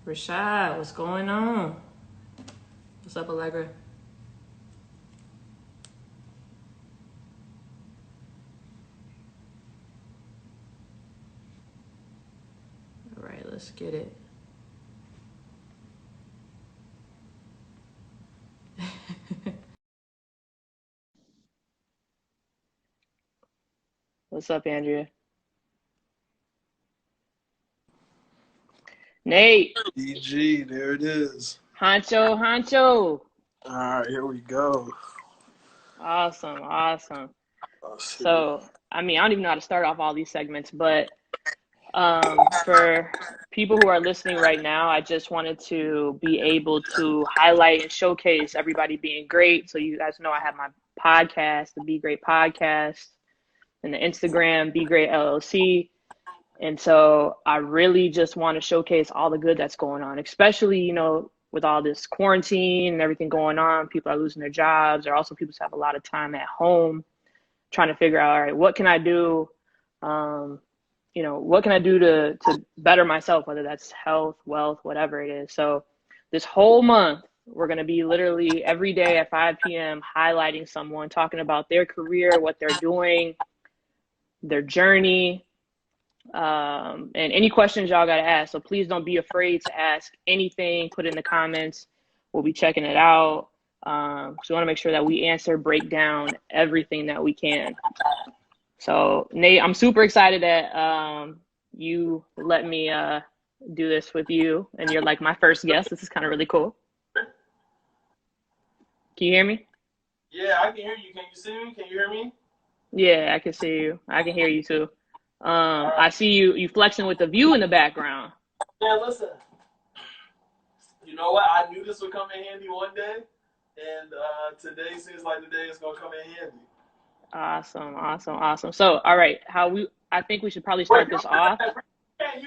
Rashad, what's going on? What's up, Allegra? All right, let's get it. What's up, Andrea? Nate, BG, there it is. Honcho, Honcho. All right, here we go. Awesome, awesome. Let's see. So, I mean, I don't even know how to start off all these segments, but for people who are listening right now, I just wanted to be able to highlight and showcase everybody being great. So you guys know I have my podcast, the Be Great podcast, and the Instagram, Be Great LLC. And so I really just want to showcase all the good that's going on, especially, with all this quarantine and everything going on. People are losing their jobs, or also people have a lot of time at home trying to figure out, all right, what can I do? What can I do to better myself, whether that's health, wealth, whatever it is. So this whole month, we're going to be literally every day at 5 p.m. highlighting someone, talking about their career, what they're doing, their journey, and any questions y'all got to ask. So please don't be afraid to ask anything. Put it in the comments. We'll be checking it out. So we want to make sure that we break down everything that we can. So Nate, I'm super excited that you let me do this with you, and you're like my first guest. This is kind of really cool. Can you hear me? Yeah, I can hear you. Can you see me? Can you hear me? Yeah, I can see you. I can hear you too. All right. I see you flexing with the view in the background. Yeah, listen. You know what? I knew this would come in handy one day, and today seems like the day it's gonna come in handy. Awesome, awesome, awesome. So, all right, I think we should probably Wait, start this off. hey,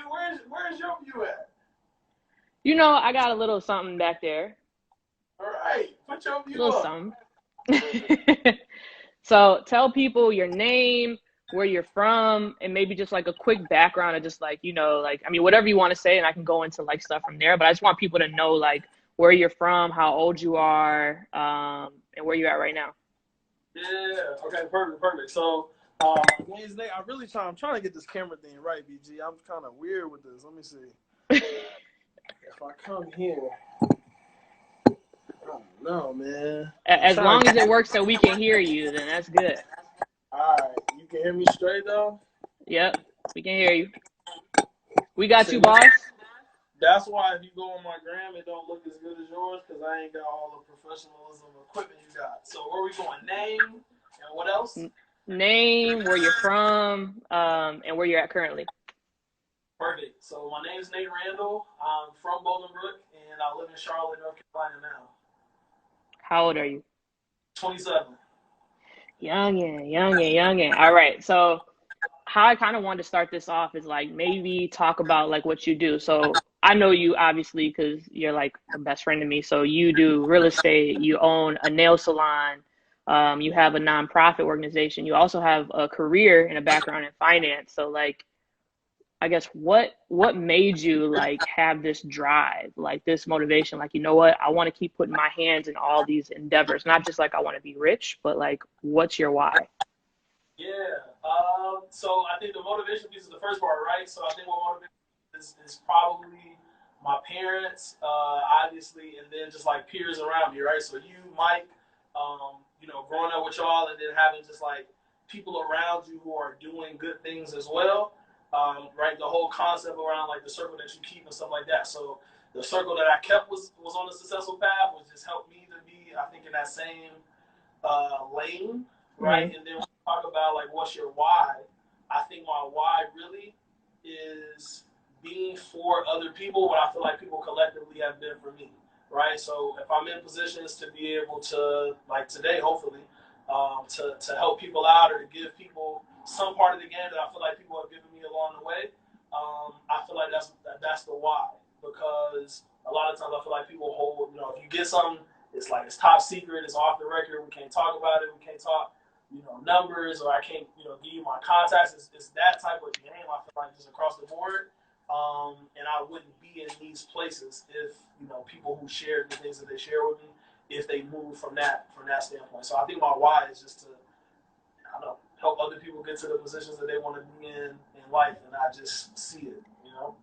where's your view at? I got a little something back there. All right, put your A view little up. something. So tell people your name, where you're from, and maybe just like a quick background of just like, whatever you want to say, and I can go into like stuff from there. But I just want people to know like where you're from, how old you are, and where you're at right now. Yeah. Okay. Perfect. So, Wednesday, I'm trying to get this camera thing right, BG. I'm kind of weird with this. Let me see. If I come here, I don't know, man. As long as it works so we can hear you, then that's good. All right, you can hear me straight though. Yep, we can hear you. We got you, boss. That's why if you go on my gram, it don't look as good as yours because I ain't got all the professionalism equipment you got. So where we going? Name and what else? Name, where you're from, and where you're at currently. Perfect. So my name is Nate Randle. I'm from Bolingbrook and I live in Charlotte, North Carolina now. How old are you? 27. Youngin. All right. So how I kind of wanted to start this off is like maybe talk about like what you do. So I know you obviously because you're like a best friend to me. So you do real estate, you own a nail salon, you have a nonprofit organization. You also have a career and a background in finance. So like I guess what made you like have this drive, like this motivation, like what, I want to keep putting my hands in all these endeavors, not just like I want to be rich, but like what's your why? Yeah. So I think the motivation piece is the first part, right? So I think what motivates is probably my parents, obviously, and then just like peers around me, right? So you, Mike, growing up with y'all, and then having just like people around you who are doing good things as well, right? The whole concept around like the circle that you keep and stuff like that. So the circle that I kept was on a successful path, was just helped me to be, I think, in that same lane, right? Mm-hmm. And then when we talk about like what's your why, I think my why really is being for other people what I feel like people collectively have been for me, right? So if I'm in positions to be able to, like today, hopefully, to help people out or to give people some part of the game that I feel like people have given me along the way, I feel like that's the why. Because a lot of times I feel like people hold, if you get something, it's like it's top secret, it's off the record, we can't talk about it, we can't talk, numbers, or I can't, give you my contacts. It's that type of game, I feel like, just across the board. And I wouldn't be in these places if, you know, people who shared the things that they share with me, if they move from that standpoint. So I think my why is just to, I don't know, help other people get to the positions that they want to be in life, and I just see it, you know.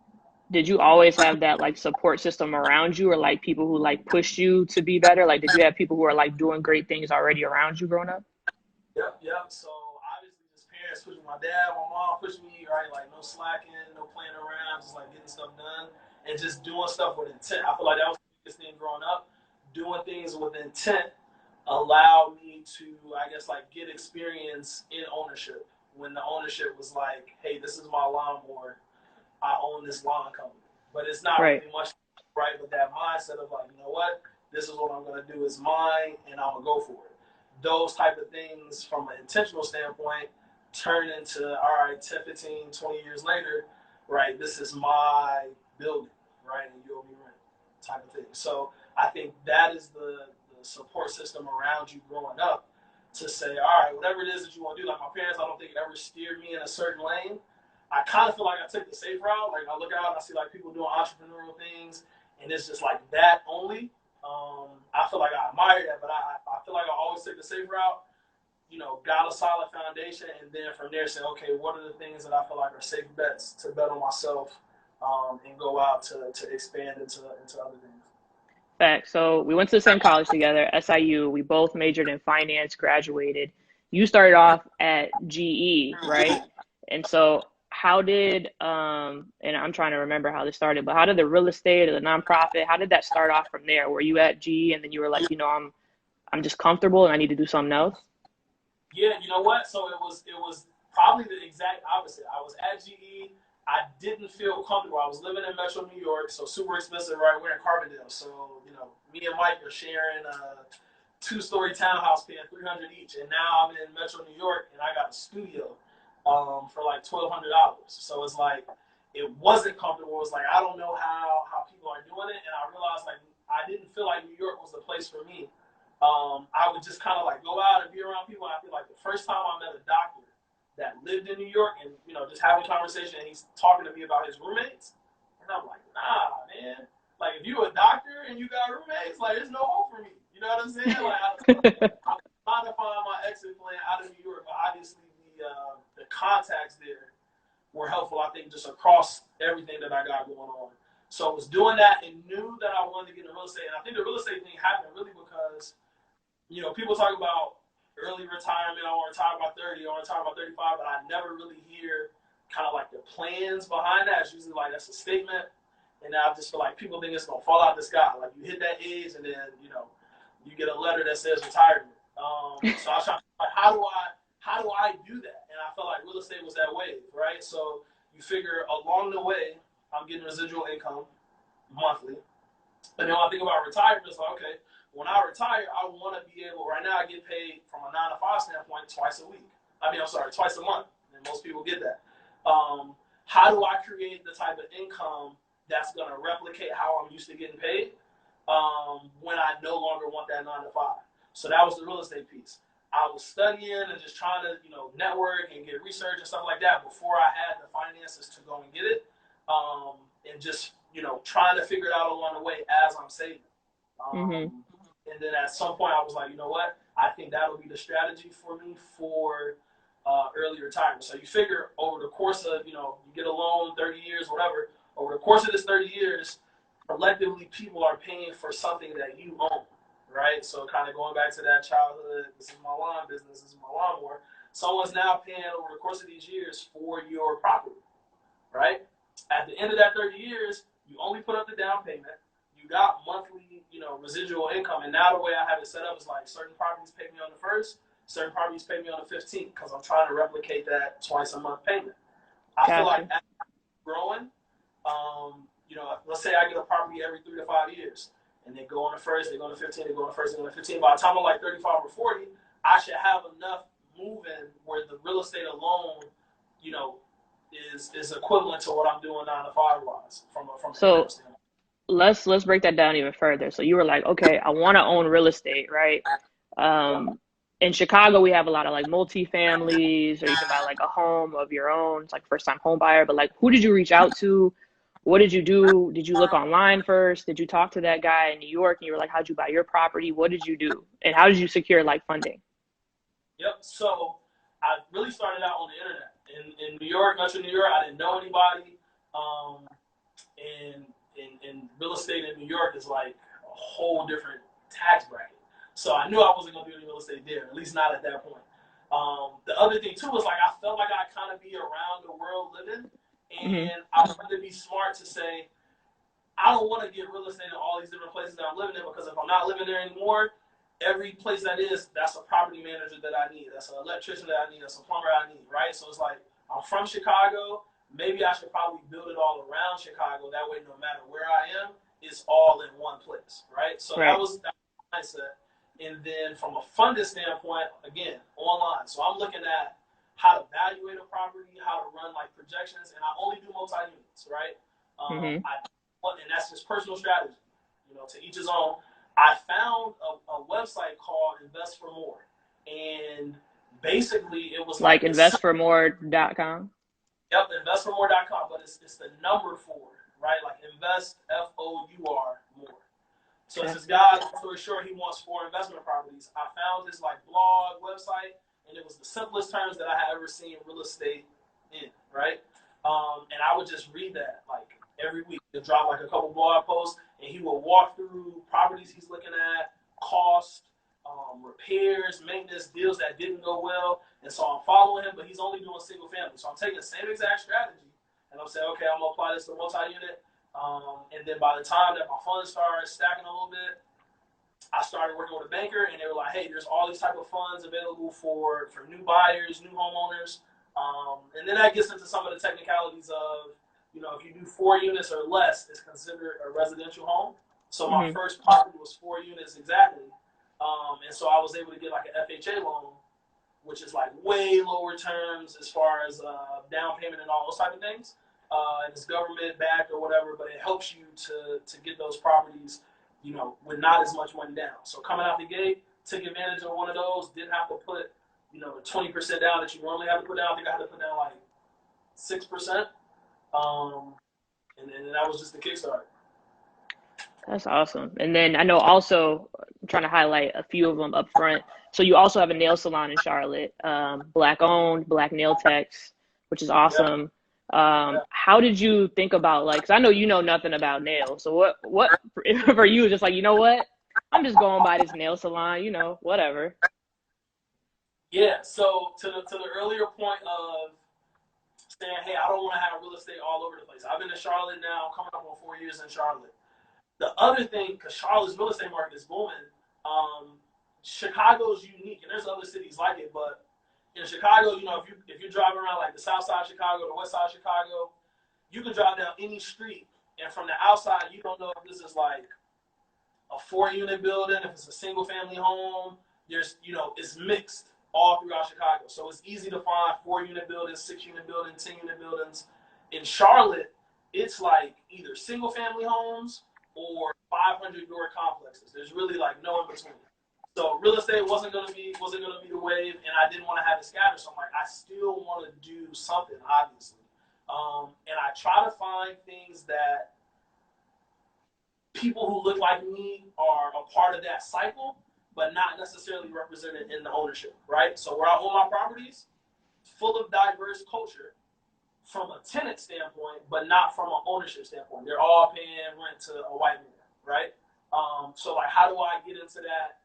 Did you always have that like support system around you, or like people who like pushed you to be better? Like, did you have people who are like doing great things already around you growing up? Yep. So obviously, just parents pushing my dad, my mom pushing me, right? Like no slacking, no playing around, just like getting stuff done and just doing stuff with intent. I feel like that was the biggest thing growing up. Doing things with intent allowed me to, I guess, like get experience in ownership. When the ownership was like, hey, this is my lawnmower. I own this lawn company. But it's not Right. really much, right? But that mindset of like, you know what? This is what I'm going to do is mine, and I'm going to go for it. Those type of things from an intentional standpoint turn into, all right, 10, 15, 20 years later, right, this is my building, right, and you'll be renting type of thing. So I think that is the support system around you growing up to say, all right, whatever it is that you want to do. Like my parents, I don't think it ever steered me in a certain lane. I kind of feel like I took the safe route. Like I look out and I see like people doing entrepreneurial things, and it's just like that only. I feel like I admire that, but I feel like I always took the safe route. You know, got a solid foundation, and then from there say, okay, what are the things that I feel like are safe bets to bet on myself, and go out to expand into other things. Fact. So we went to the same college together, SIU. We both majored in finance, graduated. You started off at GE, right? And so how did and I'm trying to remember how this started, but how did the real estate or the nonprofit, how did that start off from there? Were you at GE and then you were like, you know, I'm just comfortable and I need to do something else? Yeah, you know what? So it was probably the exact opposite. I was at GE. I didn't feel comfortable. I was living in Metro New York, so super expensive, right? We're in Carbondale, so you know, me and Mike are sharing a two-story townhouse, paying $300 each. And now I'm in Metro New York, and I got a studio for like $1,200. So it's like it wasn't comfortable. It was like I don't know how people are doing it, and I realized like I didn't feel like New York was the place for me. I would just kind of like go out and be around people. And I feel like the first time I met a doctor that lived in New York, and you know, just having a conversation, and he's talking to me about his roommates, and I'm like, nah, man. Like if you're a doctor and you got roommates, like there's no hope for me. You know what I'm saying? Like I'm trying to find my exit plan out of New York, but obviously the contacts there were helpful. I think just across everything that I got going on. So I was doing that and knew that I wanted to get into real estate. And I think the real estate thing happened really because, you know, people talk about early retirement. I want to retire by 30. I want to retire by 35. But I never really hear kind of like the plans behind that. It's usually like that's a statement. And I just feel like people think it's going to fall out the sky. Like you hit that age and then, you know, you get a letter that says retirement. So I was trying to like, how do I do that? And I felt like real estate was that wave, right? So you figure along the way, I'm getting residual income monthly. And then when I think about retirement, it's like, okay, when I retire, I want to be able, right now I get paid from a 9 to 5 standpoint twice a week. Twice a month. And most people get that. How do I create the type of income that's going to replicate how I'm used to getting paid when I no longer want that 9 to 5? So that was the real estate piece. I was studying and just trying to, you know, network and get research and stuff like that before I had the finances to go and get it. And just, you know, trying to figure it out along the way as I'm saving. And then at some point I was like, you know what? I think that'll be the strategy for me for early retirement. So you figure over the course of, you know, you get a loan, 30 years, whatever. Over the course of this 30 years, collectively people are paying for something that you own, right? So kind of going back to that childhood, this is my lawn business, this is my lawnmower. Someone's now paying over the course of these years for your property, right? At the end of that 30 years, you only put up the down payment. You got monthly, you know, residual income. And now the way I have it set up is like certain properties pay me on the 1st, certain properties pay me on the 15th because I'm trying to replicate that twice a month payment. I feel like as I'm growing, you know, let's say I get a property every 3 to 5 years and they go on the 1st, they go on the 15th, they go on the 1st, they go on the 15th. By the time I'm like 35 or 40, I should have enough moving where the real estate alone, you know, is equivalent to what I'm doing 9 to 5 wise from So let's break that down even further. So you were like, okay, I want to own real estate, right? In Chicago, we have a lot of like multi-families, or you can buy like a home of your own. It's like first time home buyer. But like, who did you reach out to? What did you do? Did you look online first? Did you talk to that guy in New York and you were like, how'd you buy your property? What did you do? And how did you secure like funding? Yep. So I really started out on the internet in New York, Metro New York. I didn't know anybody. Um, and real estate in New York is like a whole different tax bracket. So I knew I wasn't going to do any real estate there, at least not at that point. The other thing too was like I felt like I kind of be around the world living, Hmm. and I wanted to be smart to say I don't want to get real estate in all these different places that I'm living in because if I'm not living there anymore, every place that is, that's a property manager that I need. That's an electrician that I need. That's a plumber I need, right? So it's like, I'm from Chicago. Maybe I should probably build it all around Chicago. That way, no matter where I am, it's all in one place, right? So Right. that was the mindset. And then from a funding standpoint, again, online. So I'm looking at how to evaluate a property, how to run like projections, and I only do multi-units, right? Hmm. And that's just personal strategy, to each his own. I found a website called Invest for More, and basically it was Like like investformore.com. yep, investformore.com, but it's the number four, right? Like invest FOUR more. So it's Okay. this guy, long story short, he wants 4 investment properties. I found this like blog website, and it was the simplest terms that I had ever seen real estate in, right? And I would just read that like every week. He'll drop like a couple blog posts, and he will walk through properties he's looking at, cost, repairs, maintenance, deals that didn't go well. And so I'm following him, but he's only doing single family. So I'm taking the same exact strategy, and I'm saying, okay, I'm gonna apply this to multi-unit. And then by the time that my funds started stacking a little bit, I started working with a banker, and they were like, "Hey, there's all these type of funds available for new buyers, new homeowners." And then that gets into some of the technicalities of, if you do 4 units or less, it's considered a residential home. So my Hmm. first property was 4 units exactly, and so I was able to get like an FHA loan, which is like way lower terms as far as down payment and all those type of things. And it's government backed or whatever, but it helps you to get those properties, with not as much money down. So coming out the gate, took advantage of one of those. Didn't have to put, the 20% down that you normally have to put down. I think I had to put down like 6%, and that was just the Kickstarter. That's awesome. And then I know also I'm trying to highlight a few of them up front. So you also have a nail salon in Charlotte, black owned, black nail techs, which is Yeah, awesome. yeah. How did you think about like, 'cause I know you know nothing about nails. So what for you, just like, you know what? I'm just going by this nail salon, whatever. Yeah. So to the earlier point of saying, hey, I don't want to have real estate all over the place. I've been in Charlotte now, coming up on 4 years in Charlotte. The other thing, because Charlotte's real estate market is booming, Chicago's unique, and there's other cities like it, but in Chicago, if you drive around like the south side of Chicago, the west side of Chicago, you can drive down any street, and from the outside, you don't know if this is like a 4 unit building, if it's a single family home. It's mixed all throughout Chicago. So it's easy to find 4 unit buildings, 6 unit buildings, 10 unit buildings. In Charlotte, it's like either single family homes or 500-door complexes. There's really like no in between. So real estate wasn't gonna be the wave, and I didn't want to have it scattered. So I'm like, I still want to do something, obviously. And I try to find things that people who look like me are a part of that cycle, but not necessarily represented in the ownership, right? So where I own my properties, full of diverse culture from a tenant standpoint, but not from an ownership standpoint. They're all paying rent to a white man, right? So like, how do I get into that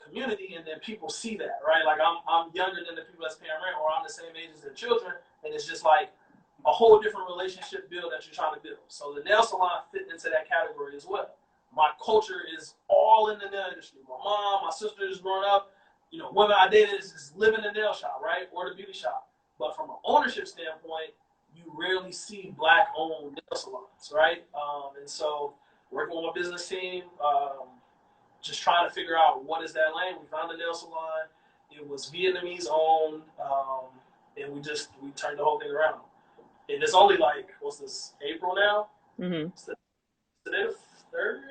community and then people see that, right? Like I'm younger than the people that's paying rent, or I'm the same age as their children, and it's just like a whole different relationship build that you're trying to build. So the nail salon fit into that category as well. My culture is all in the nail industry. My mom, my sisters growing up, women I dated is live in the nail shop, right? Or the beauty shop. But from an ownership standpoint, you rarely see black-owned nail salons, right? And so working with my business team, just trying to figure out what is that lane. We found a nail salon. It was Vietnamese owned, and we turned the whole thing around. And it's only like, what's this, April now? Hmm. Today the third.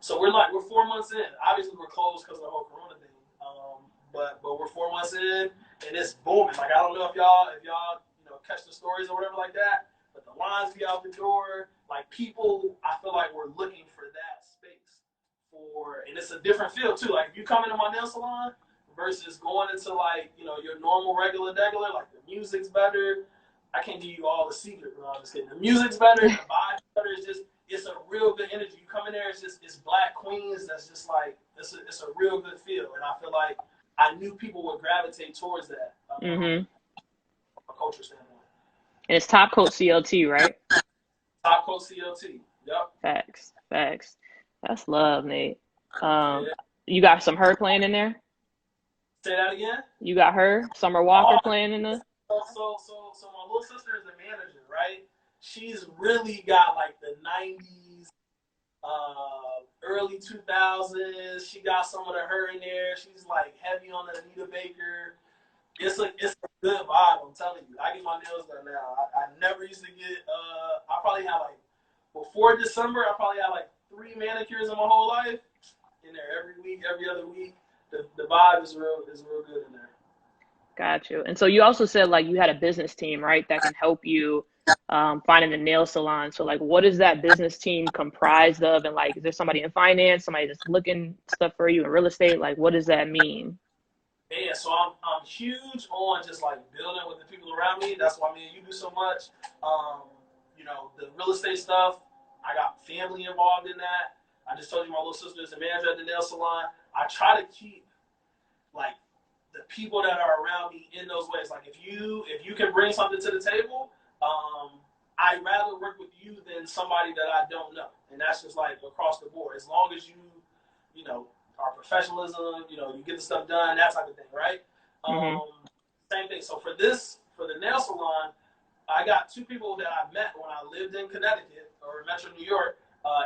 So we're 4 months in. Obviously we're closed because of the whole Corona thing. But we're 4 months in, and it's booming. Like I don't know if y'all catch the stories or whatever like that. But the lines be out the door. Like people, I feel like we're looking for that space for, and it's a different feel too. Like if you come into my nail salon versus going into like, you know, your normal regular, like the music's better. I can't give you all the secret, but I'm just kidding. The music's better, the vibe's better. It's a real good energy. You come in there, it's black queens. That's just like, it's a real good feel. And I feel like I knew people would gravitate towards that from a culture standpoint. And it's Top Coat CLT, right? Top Coat CLT. Yep. Facts. Facts. That's love, Nate. Yeah. You got some her playing in there? Say that again? You got her, Summer Walker playing in the. So my little sister is the manager, right? She's really got like the 90s, early 2000s. She got some of her in there. She's like heavy on the Anita Baker. It's a good vibe, I'm telling you. I get my nails done now. I never used to get, I probably had like, before December, I probably had like 3 manicures in my whole life. In there every week, every other week. The vibe is real good in there. Got you. And so you also said like you had a business team, right, that can help you finding the nail salon. So like, what is that business team comprised of? And like, is there somebody in finance, somebody that's looking stuff for you in real estate? Like, what does that mean? Yeah, so I'm huge on just like building with the people around me. That's why me and you do so much. You know, the real estate stuff, I got family involved in that. I just told you my little sister is the manager at the nail salon. I try to keep like the people that are around me in those ways. Like if you can bring something to the table, I'd rather work with you than somebody that I don't know. And that's just like across the board. As long as you know, our professionalism, you know, you get the stuff done, that type of thing, right? Same thing. So for the nail salon, I got 2 people that I met when I lived in Connecticut or Metro New York,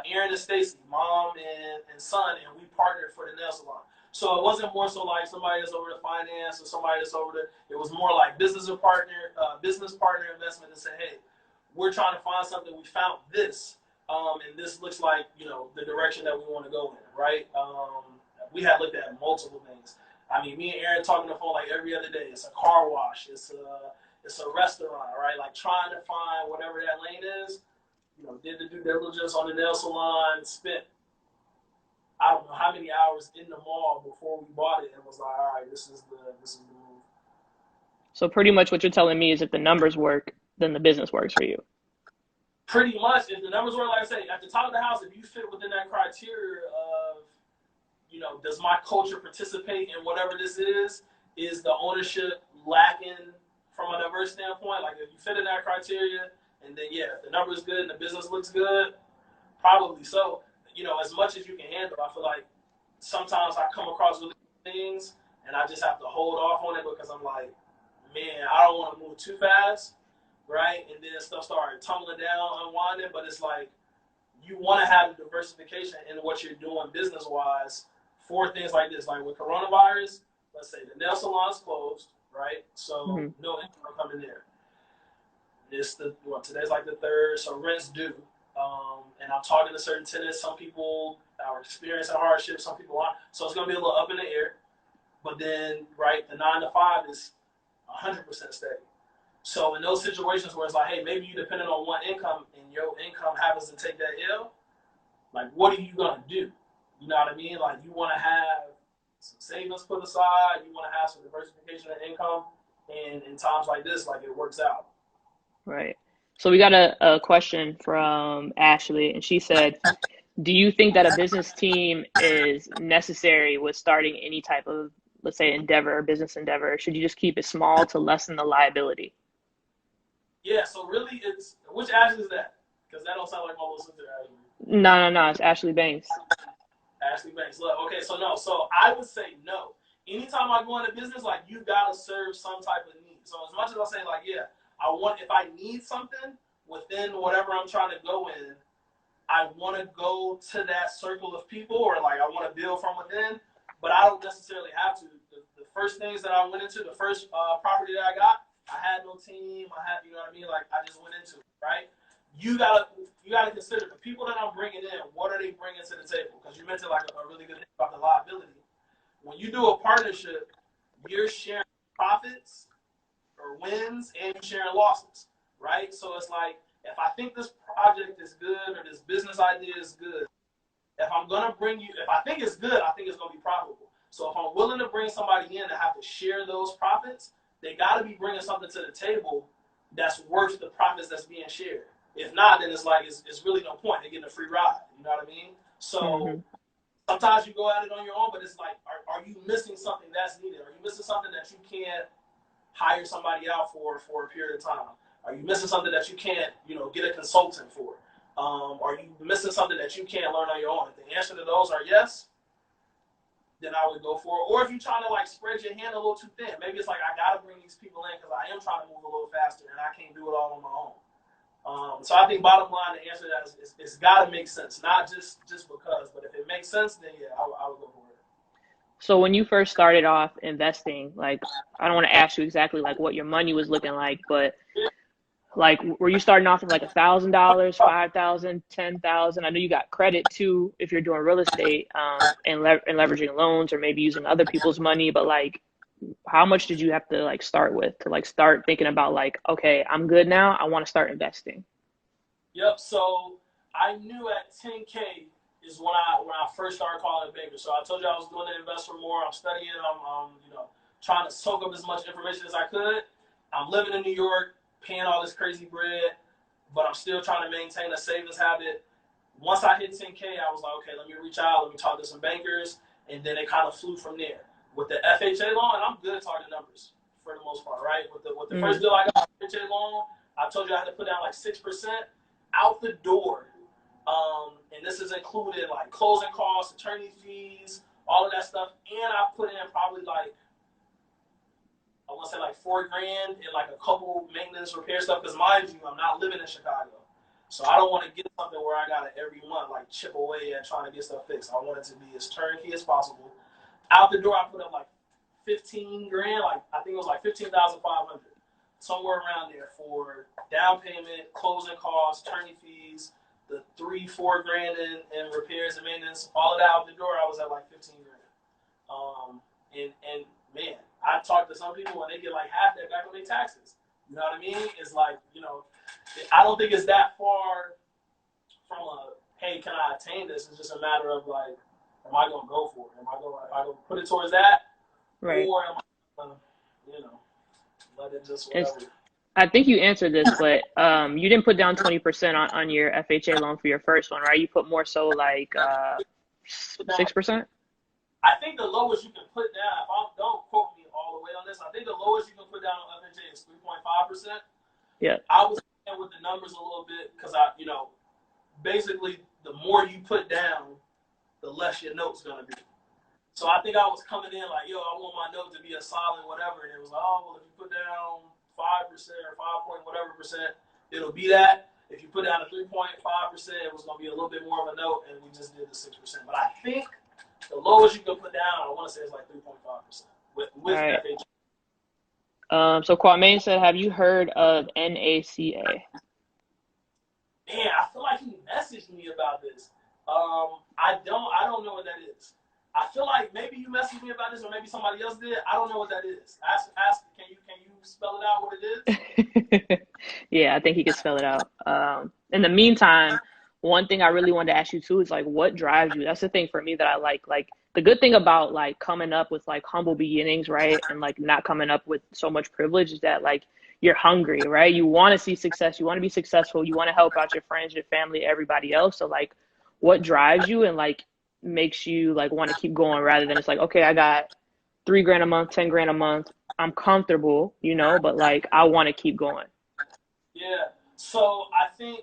Aaron and Stacy, mom and son, and we partnered for the nail salon. So it wasn't more so like somebody that's over the finance or somebody that's over it was more like business partner investment and say, hey, we're trying to find something. We found this, and this looks like, you know, the direction that we want to go in, right? We had looked at multiple things. I mean, me and Aaron talking on the phone like every other day. It's a car wash. It's a restaurant, right? Like trying to find whatever that lane is. You know, did the due diligence on the nail salon, spent I don't know how many hours in the mall before we bought it, and was like, all right, this is the move. So pretty much what you're telling me is if the numbers work, then the business works for you. Pretty much, if the numbers work, like I say, at the top of the house, if you fit within that criteria of, you know, does my culture participate in whatever this is? Is the ownership lacking from a diverse standpoint? Like if you fit in that criteria, and then yeah, if the numbers good and the business looks good, probably so. You know, as much as you can handle, I feel like sometimes I come across really good things and I just have to hold off on it because I'm like, man, I don't want to move too fast, right? And then stuff started tumbling down, unwinding, but it's like you want to have diversification in what you're doing business-wise for things like this. Like with coronavirus, let's say the nail salon's closed, right? So no income coming there. Today's like the 3rd, so rent's due. And I'm talking to certain tenants. Some people are experiencing hardship, some people aren't. So it's going to be a little up in the air. But then, right, the 9 to 5 is 100% steady. So in those situations where it's like, hey, maybe you're dependent on one income and your income happens to take that ill, like, what are you going to do? You know what I mean? Like, you want to have some savings put aside. You want to have some diversification of income. And in times like this, like, it works out. Right. So we got a question from Ashley, and she said, do you think that a business team is necessary with starting any type of, let's say, endeavor or business endeavor? Should you just keep it small to lessen the liability? Yeah, so really it's, which Ashley is that? Because that don't sound like my little sister Ashley. No, it's Ashley Banks. Ashley Banks. Look, okay, so no. So I would say no. Anytime I go into business, like, you got to serve some type of need. So as much as I say, like, yeah, if I need something within whatever I'm trying to go in, I want to go to that circle of people, or like I want to build from within, but I don't necessarily have to. The first things that I went into, the first property that I got, I had no team. You know what I mean? Like, I just went into it, right? You gotta consider the people that I'm bringing in. What are they bringing to the table? Because you mentioned like a really good thing about the liability. When you do a partnership, you're sharing profits or wins and you're sharing losses, right? So it's like, if I think this project is good or this business idea is good, if I'm gonna bring you, if I think it's good, I think it's gonna be profitable. So if I'm willing to bring somebody in to have to share those profits, they gotta be bringing something to the table that's worth the profits that's being shared. If not, then it's like it's really no point. They're getting a free ride. You know what I mean? So sometimes you go at it on your own, but it's like, are you missing something that's needed? Are you missing something that you can't hire somebody out for a period of time? Are you missing something that you can't, get a consultant for? Are you missing something that you can't learn on your own? If the answer to those are yes, then I would go for it. Or if you're trying to like spread your hand a little too thin, maybe it's like I gotta bring these people in because I am trying to move a little faster and I can't do it all on my own. So I think bottom line, the answer to that is it's got to make sense, not just because, but if it makes sense, then yeah, I would go for it. So when you first started off investing, like, I don't want to ask you exactly like what your money was looking like, but like, were you starting off with like $1,000, 5,000, 10,000? I know you got credit too if you're doing real estate, and leveraging loans or maybe using other people's money. But like, how much did you have to like start with to like start thinking about like, okay, I'm good now, I want to start investing? Yep. So I knew at 10K is when I first started calling bankers. So I told you I was doing the investor more. I'm studying. I'm trying to soak up as much information as I could. I'm living in New York, paying all this crazy bread, but I'm still trying to maintain a savings habit. Once I hit 10K, I was like, okay, let me reach out, let me talk to some bankers, and then it kind of flew from there. With the FHA loan, and I'm good at talking numbers for the most part, right? With the first deal I got, FHA loan, I told you I had to put down like 6% out the door. And this is included like closing costs, attorney fees, all of that stuff. And I put in probably like, I want to say like $4,000 and like a couple maintenance repair stuff. Because mind you, I'm not living in Chicago. So I don't want to get something where I got to every month like chip away at trying to get stuff fixed. I want it to be as turnkey as possible. Out the door, I put up like $15,000, like I think it was like 15,500, somewhere around there for down payment, closing costs, attorney fees, the $3-4 grand in repairs and maintenance, all of that out the door. I was at like 15 grand. And man, I talked to some people and they get like half that back on their taxes. You know what I mean? It's like, I don't think it's that far from a, hey, can I attain this? It's just a matter of like, am I going to go for it? Am I going to put it towards that? Right. Or am I going to, let it just whatever? I think you answered this, but you didn't put down 20% on your FHA loan for your first one, right? You put more so like 6%? I think the lowest you can put down, don't quote me all the way on this, I think the lowest you can put down on FHA is 3.5%. Yeah. I was playing with the numbers a little bit because basically the more you put down, the less your note's going to be. So I think I was coming in like, yo, I want my note to be a solid whatever. And it was like, oh, well, if you put down 5% or 5 point whatever percent, it'll be that. If you put down a 3.5%, it was going to be a little bit more of a note, and we just did the 6%. But I think the lowest you can put down, I want to say, is like 3.5% with right. FHA. So Kwame said, have you heard of NACA? Man, I feel like he messaged me about this. I don't know what that is. I feel like maybe you messaged me about this, or maybe somebody else did. I don't know what that is. Ask. Can you spell it out what it is? Yeah, I think he could spell it out. In the meantime, one thing I really wanted to ask you too is like, what drives you? That's the thing for me that I like. Like, the good thing about like coming up with like humble beginnings, right, and like not coming up with so much privilege is that like you're hungry, right? You want to see success. You want to be successful. You want to help out your friends, your family, everybody else. So like, what drives you and like makes you like want to keep going rather than it's like, okay, I got $3,000 a month, $10,000 a month. I'm comfortable, but like I want to keep going. Yeah. So I think,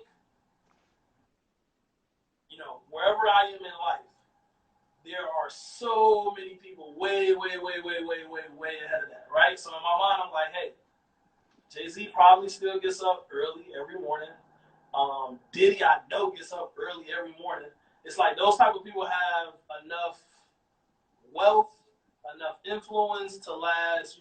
wherever I am in life, there are so many people way ahead of that, right? So in my mind, I'm like, hey, Jay-Z probably still gets up early every morning. Diddy, I know, gets up early every morning. It's like those type of people have enough wealth, enough influence to last,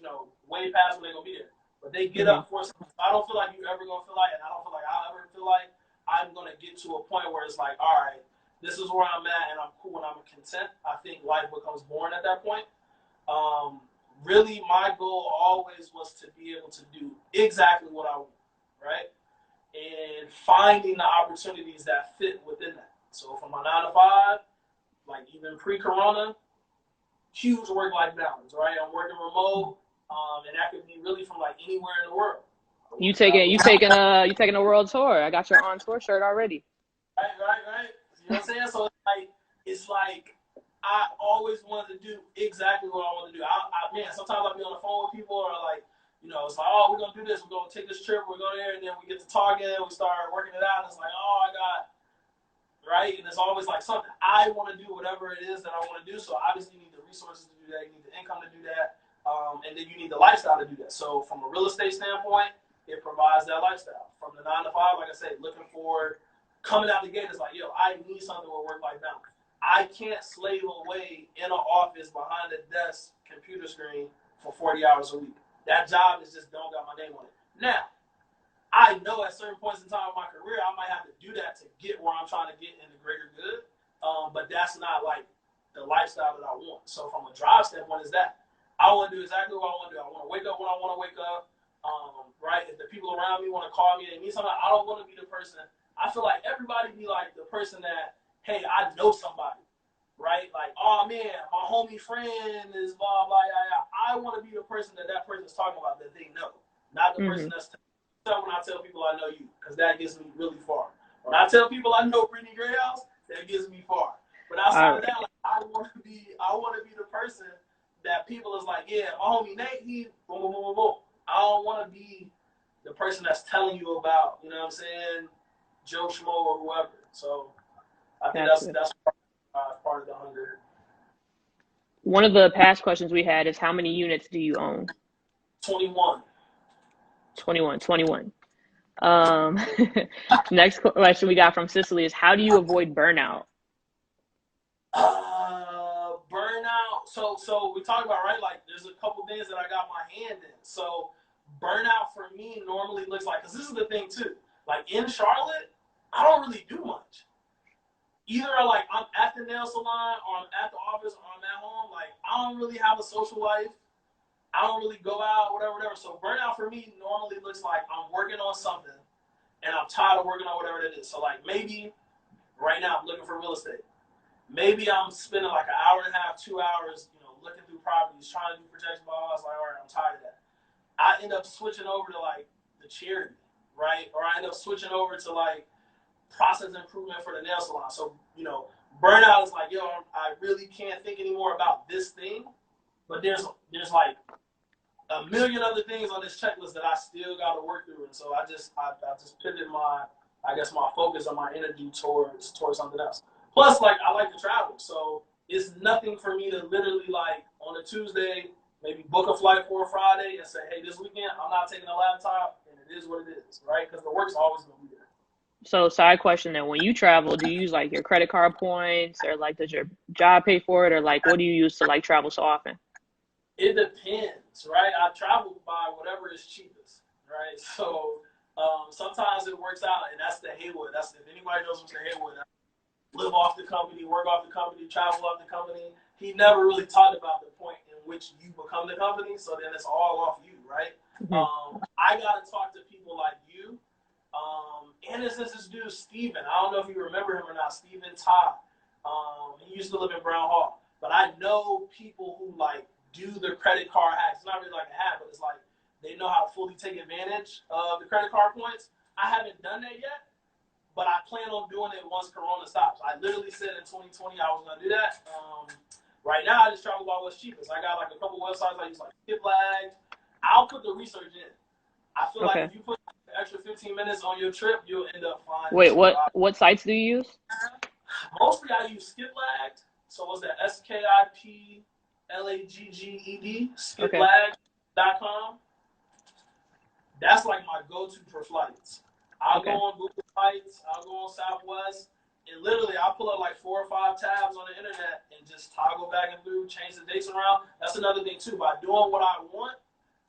way past when they're going to be there. But they get up for something. I don't feel like you're ever going to feel like, and I don't feel like I'll ever feel like I'm going to get to a point where it's like, all right, this is where I'm at and I'm cool and I'm content. I think life becomes boring at that point. Really, my goal always was to be able to do exactly what I want, right? and finding the opportunities that fit within that. So from my 9 to 5, like even pre-corona, huge work-life balance, right? I'm working remote, and that could be really from like anywhere in the world. You taking a world tour. I got your on tour shirt already. Right. You know what I'm saying? So it's like I always wanted to do exactly what I want to do. Man, sometimes I'll be on the phone with people or like, you know, it's like, oh, we're gonna do this, we're gonna take this trip, we're going there, and then we get to talking, we start working it out, and it's like, oh, I got right, and it's always like something I want to do, whatever it is that I want to do. So obviously, you need the resources to do that, you need the income to do that, and then you need the lifestyle to do that. So from a real estate standpoint, it provides that lifestyle. From the 9 to 5, like I said, looking for coming out the gate is like, yo, I need something with work-life balance. I can't slave away in an office behind a desk computer screen for 40 hours a week. That job is just don't got my name on it. Now, I know at certain points in time in my career, I might have to do that to get where I'm trying to get in the greater good. But that's not like the lifestyle that I want. So from a drive standpoint, is that I want to do exactly what I want to do. I want to wake up when I want to wake up. Right? If the people around me want to call me and need something, I don't want to be the person. I feel like everybody be like the person that, hey, I know somebody, right? Like, oh man, my homie friend is blah, blah, yeah. I want to be the person that person is talking about that they know, not the person that's when I tell people I know you, because that gets me really far. When I tell people I know Brittany Grayhouse, that gets me far. But outside of that, like, I want to be the person that people is like, yeah, my homie Nate, he boom, boom, boom, boom, boom. I don't want to be the person that's telling you about, you know what I'm saying, Joe Schmo or whoever. So I think that's part of the hunger. One of the past questions we had is how many units do you own? 21. 21. Next question we got from Cicely is how do you avoid burnout? Burnout. So we talked about, right, like there's a couple things that I got my hand in. So burnout for me normally looks like, because this is the thing too, like in Charlotte, I don't really do much. Either like I'm at the nail salon or I'm at the office or I'm at home. Like I don't really have a social life. I don't really go out, whatever. So burnout for me normally looks like I'm working on something and I'm tired of working on whatever it is. So like maybe right now I'm looking for real estate. Maybe I'm spending like an hour and a half, 2 hours, you know, looking through properties, trying to do projection balls. Like, all right, I'm tired of that. I end up switching over to like the charity, right? Or I end up switching over to like process improvement for the nail salon. So, you know, burnout is like, yo, I really can't think anymore about this thing. But there's like a million other things on this checklist that I still got to work through. And so I just pivoted my focus and my energy towards something else. Plus, like, I like to travel. So it's nothing for me to literally, like, on a Tuesday, maybe book a flight for a Friday and say, hey, this weekend, I'm not taking a laptop, and it is what it is, right? Because the work's always going to be there. So side question then, when you travel, do you use, like, your credit card points, or, like, does your job pay for it, or, like, what do you use to, like, travel so often? It depends, right? I travel by whatever is cheapest, right? So sometimes it works out, and that's the Haywood. If anybody knows what's the Haywood, live off the company, work off the company, travel off the company. He never really talked about the point in which you become the company, so then it's all off you, right? Mm-hmm. I got to talk to people like you. And there's this dude, Steven. I don't know if you remember him or not, Steven Todd. He used to live in Brown Hall. But I know people who, like, do the credit card hacks. It's not really like a hack, but it's like they know how to fully take advantage of the credit card points. I haven't done that yet, but I plan on doing it once Corona stops. I literally said in 2020 I was going to do that. Right now, I just travel by what's cheapest. I got like a couple websites I use, like Skiplag. I'll put the research in. I feel like if you put an extra 15 minutes on your trip, you'll end up finding. Wait, what sites do you use? Mostly I use Skiplag. So what's that? SKIPLAGGED. Skiplag.com. That's like my go-to for flights. I'll go on Google Flights. I'll go on Southwest. And literally, I'll pull up like 4 or 5 tabs on the internet and just toggle back and through, change the dates around. That's another thing, too. By doing what I want,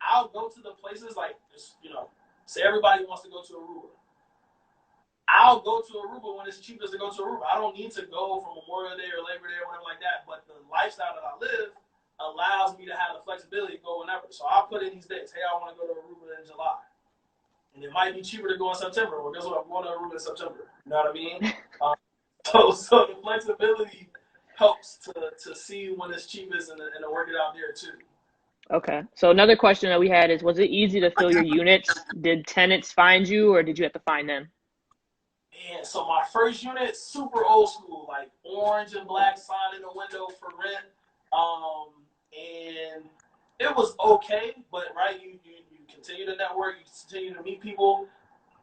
I'll go to the places like, you know, say everybody wants to go to Aruba. I'll go to Aruba when it's cheapest to go to Aruba. I don't need to go for Memorial Day or Labor Day or whatever like that. But the lifestyle that I live allows me to have the flexibility to go whenever. So I'll put in these dates. Hey, I want to go to Aruba in July. and it might be cheaper to go in September. Well, guess what? I'm going to a room in September. You know what I mean? So the flexibility helps to see when it's cheapest and to work it out there too. Okay. So another question that we had is, was it easy to fill your units? Did tenants find you, or did you have to find them? And so my first unit, super old school, like orange and black sign in the window for rent. And it was okay, but right, you continue to network, you continue to meet people.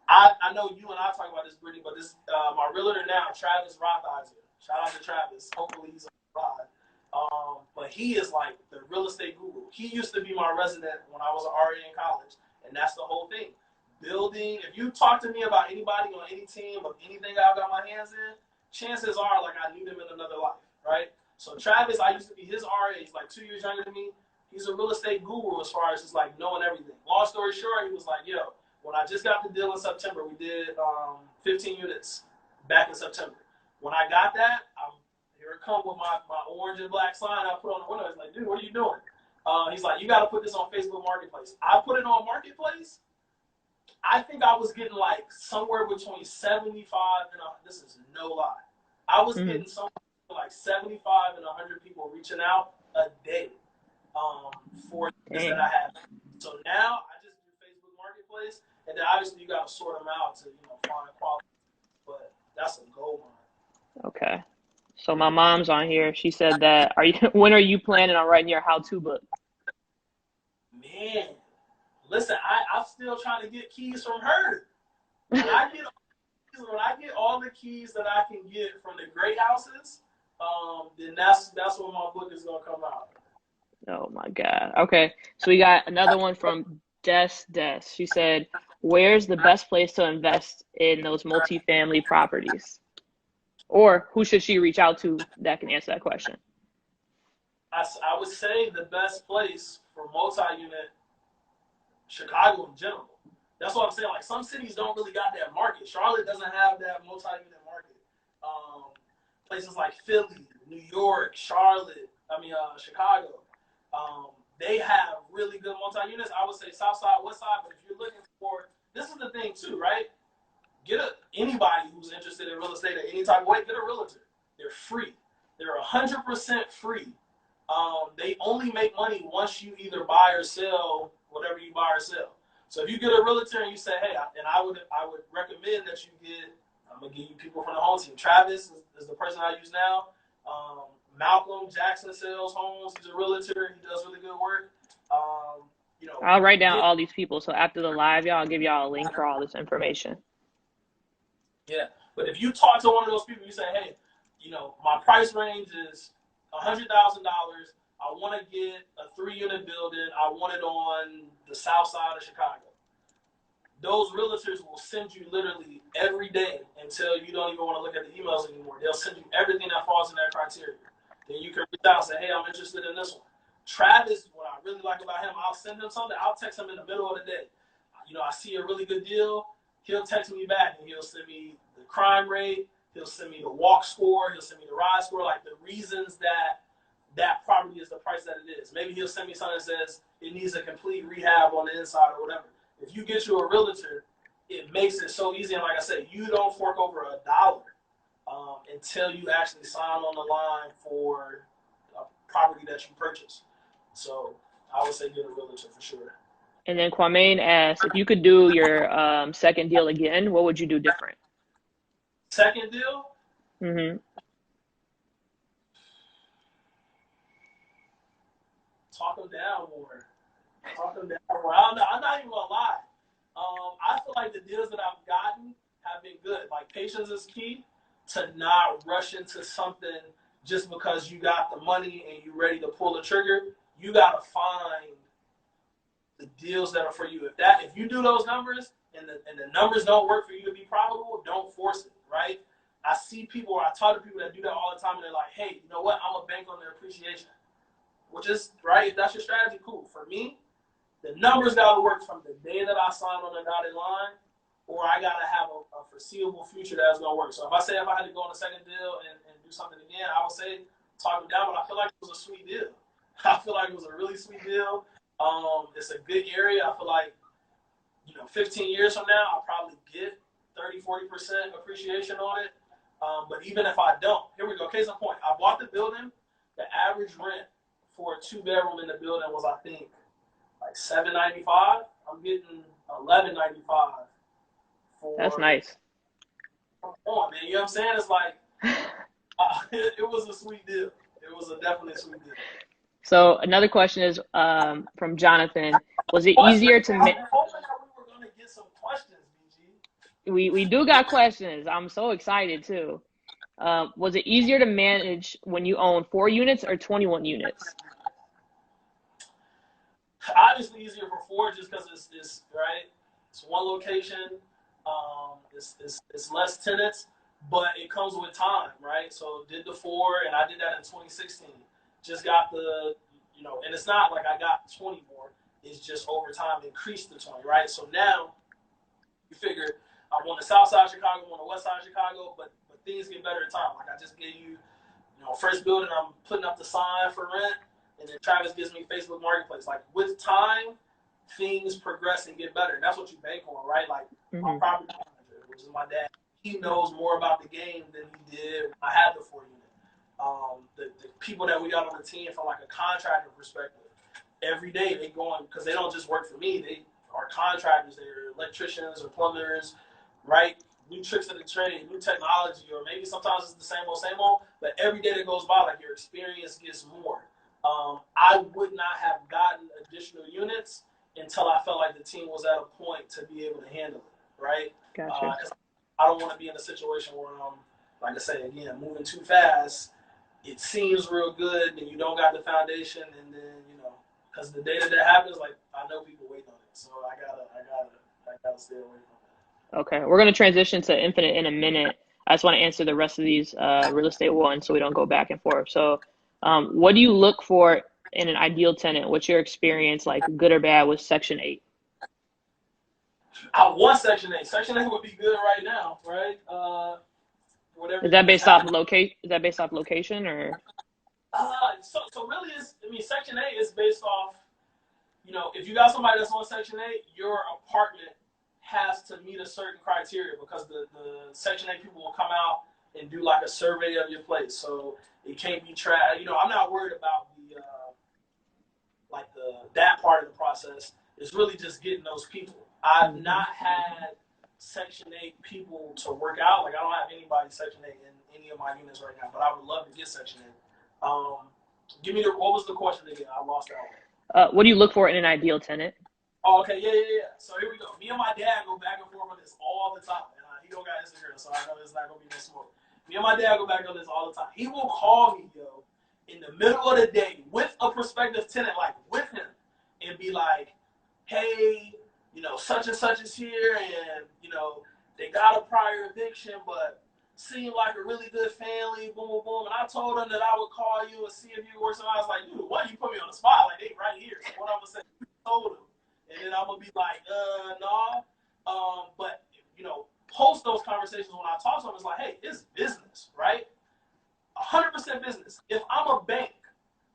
I know you and I talk about this, Brittany, but this my realtor now, Travis Rothizer. Shout out to Travis. Hopefully he's on the ride. But he is like the real estate guru. He used to be my resident when I was an RA in college, and that's the whole thing. Building. If you talk to me about anybody on any team of anything I've got my hands in, chances are like I knew them in another life, right? So Travis, I used to be his RA. He's like 2 years younger than me. He's a real estate guru as far as just like knowing everything. Long story short, he was like, yo, when I just got the deal in September, we did 15 units back in September. When I got that, here it come with my orange and black sign I put on the window. He's like, dude, what are you doing? He's like, you got to put this on Facebook Marketplace. I put it on Marketplace. I think I was getting like somewhere between 75 and this is no lie. I was getting somewhere like 75 and 100 people reaching out a day for this that I have. So now I just do Facebook Marketplace, and then obviously you got to sort them out to find quality. But that's a gold mine. Okay. So my mom's on here. She said that when are you planning on writing your how-to book? Man, listen, I'm still trying to get keys from her. When I get all the keys that I can get from the great houses, then that's when my book is gonna come out. Oh my God. Okay. So we got another one from Des. She said, where's the best place to invest in those multifamily properties? Or who should she reach out to that can answer that question? I would say the best place for multi-unit, Chicago in general. That's what I'm saying. Like some cities don't really got that market. Charlotte doesn't have that multi-unit market. Places like Philly, New York, Chicago. They have really good multi-units. I would say South Side, West Side. But if you're looking for, this is the thing too, right? Anybody who's interested in real estate in any type of way, get a realtor. They're free. They're 100% free. They only make money once you either buy or sell whatever you buy or sell. So if you get a realtor and you say, hey, and I would recommend that you I'm gonna give you people from the home team. Travis is the person I use now. Malcolm Jackson sells homes. He's a realtor. He does really good work. I'll write down all these people. So after the live, I'll give y'all a link for all this information. Yeah, but if you talk to one of those people, you say, hey, my price range is $100,000. I want to get a 3-unit building. I want it on the south side of Chicago. Those realtors will send you literally every day until you don't even want to look at the emails anymore. They'll send you everything that falls in that criteria. Then you can reach out and say, hey, I'm interested in this one. Travis, what I really like about him, I'll send him something. I'll text him in the middle of the day. I see a really good deal. He'll text me back and he'll send me the crime rate. He'll send me the walk score. He'll send me the ride score, like the reasons that property is the price that it is. Maybe he'll send me something that says it needs a complete rehab on the inside or whatever. If you get you a realtor, it makes it so easy. And like I said, you don't fork over $1 until you actually sign on the line for a property that you purchase. So I would say get a realtor for sure. And then Kwame asked, if you could do your second deal again, what would you do different? Second deal? Mm-hmm. Talk them down more. I'm not even gonna lie. I feel like the deals that I've gotten have been good. Like patience is key to not rush into something just because you got the money and you're ready to pull the trigger. You gotta find the deals that are for you. If you do those numbers and the numbers don't work for you to be profitable, don't force it, right? I talk to people that do that all the time, and they're like, hey, you know what? I'm gonna bank on their appreciation. Which is, right, if that's your strategy, cool. For me, the numbers gotta work from the day that I sign on the dotted line, or I gotta have a foreseeable future that's gonna work. So if I had to go on a second deal and do something again, I would say talk them down, but I feel like it was a sweet deal. I feel like it was a really sweet deal. It's a good area. I feel like 15 years from now, I'll probably get 30-40% appreciation on it. But even if I don't, here we go. Case in point, I bought the building. The average rent for a 2-bedroom in the building was, I think, like $795. I'm getting $1195 for. That's nice. Come on, man. You know what I'm saying? It's like it was a sweet deal. It was definitely a sweet deal. So another question is from Jonathan. Was it easier to make? We do got questions. I'm so excited too. Was it easier to manage when you own 4 units or 21 units? Obviously easier for 4 just because it's right. It's one location. It's less tenants, but it comes with time, right? So did the 4, and I did that in 2016. Just got the, and it's not like I got 20 more. It's just over time increased to 20, right? So now you figure I want the south side of Chicago, I want the west side of Chicago, but things get better in time. Like I just gave you, first building, I'm putting up the sign for rent, and then Travis gives me Facebook Marketplace. Like with time, things progress and get better. And that's what you bank on, right? Like my property manager, which is my dad, he knows more about the game than he did when I had the 4 unit. The people that we got on the team from like a contractor perspective, every day they go on, because they don't just work for me, they are contractors, they're electricians or plumbers, right? New tricks of the trade, new technology, or maybe sometimes it's the same old, but every day that goes by, like your experience gets more. I would not have gotten additional units until I felt like the team was at a point to be able to handle it, right? Gotcha. Because I don't want to be in a situation where I'm, like I say again, moving too fast. It seems real good, and you don't got the foundation, and then because the day that happens, like I know people wait on it, so I gotta stay away from it. Okay, we're gonna transition to Nfinite in a minute. I just want to answer the rest of these real estate ones so we don't go back and forth. So, what do you look for in an ideal tenant? What's your experience like, good or bad, with Section 8? I want Section 8. Section 8 would be good right now, right? Whatever. Is that based off location? Is that based off location or? So really, Section 8 is based off, if you got somebody that's on Section 8, your apartment has to meet a certain criteria, because the Section 8 people will come out and do like a survey of your place. So it can't be tracked. I'm not worried about that part of the process. It's really just getting those people. I've not had Section 8 people to work out. Like I don't have anybody Section 8 in any of my units right now, but I would love to get Section 8. Give me what was the question again? I lost that one. What do you look for in an ideal tenant? Oh, okay, yeah. So here we go. Me and my dad go back and forth on this all the time. And he don't got Instagram, so I know there's not gonna be no smoke. Me and my dad go back on this all the time. He will call me, in the middle of the day with a prospective tenant, like with him, and be like, "Hey, such and such is here, and they got a prior eviction, but seemed like a really good family, boom, boom, boom." And I told him that I would call you and see if you were something. I was like, "Dude, why you put me on the spot? Like, they right here." So what I'm gonna say, you told him. And then I'm gonna be like, no. But post those conversations when I talk to them, it's like, hey, it's business, right? 100% business. If I'm a bank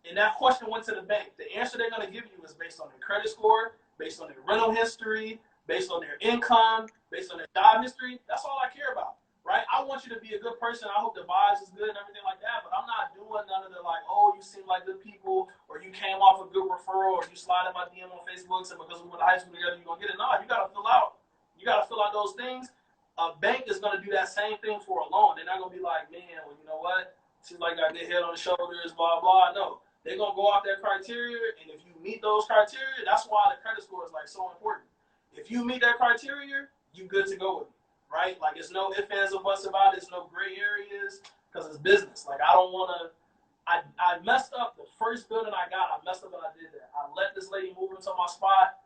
and that question went to the bank, the answer they're gonna give you is based on their credit score, based on their rental history, based on their income, based on their job history. That's all I care about, right? I want you to be a good person. I hope the vibes is good and everything like that, but I'm not doing none of the like, oh, you seem like good people, or you came off a good referral, or you slide in my DM on Facebook, and because we went to high school together, you're gonna get it. No, you gotta fill out those things. A bank is gonna do that same thing for a loan. They're not gonna be like, man, well, you know what? Seems like I get head on the shoulders, blah blah. No, they're gonna go off that criteria, and if you meet those criteria, that's why the credit score is like so important. If you meet that criteria, you good to go with it, right? Like it's no ifs, ands, or buts about it. It's no gray areas, because it's business. Like I don't wanna. I messed up the first building I got. I messed up and I did that. I let this lady move into my spot.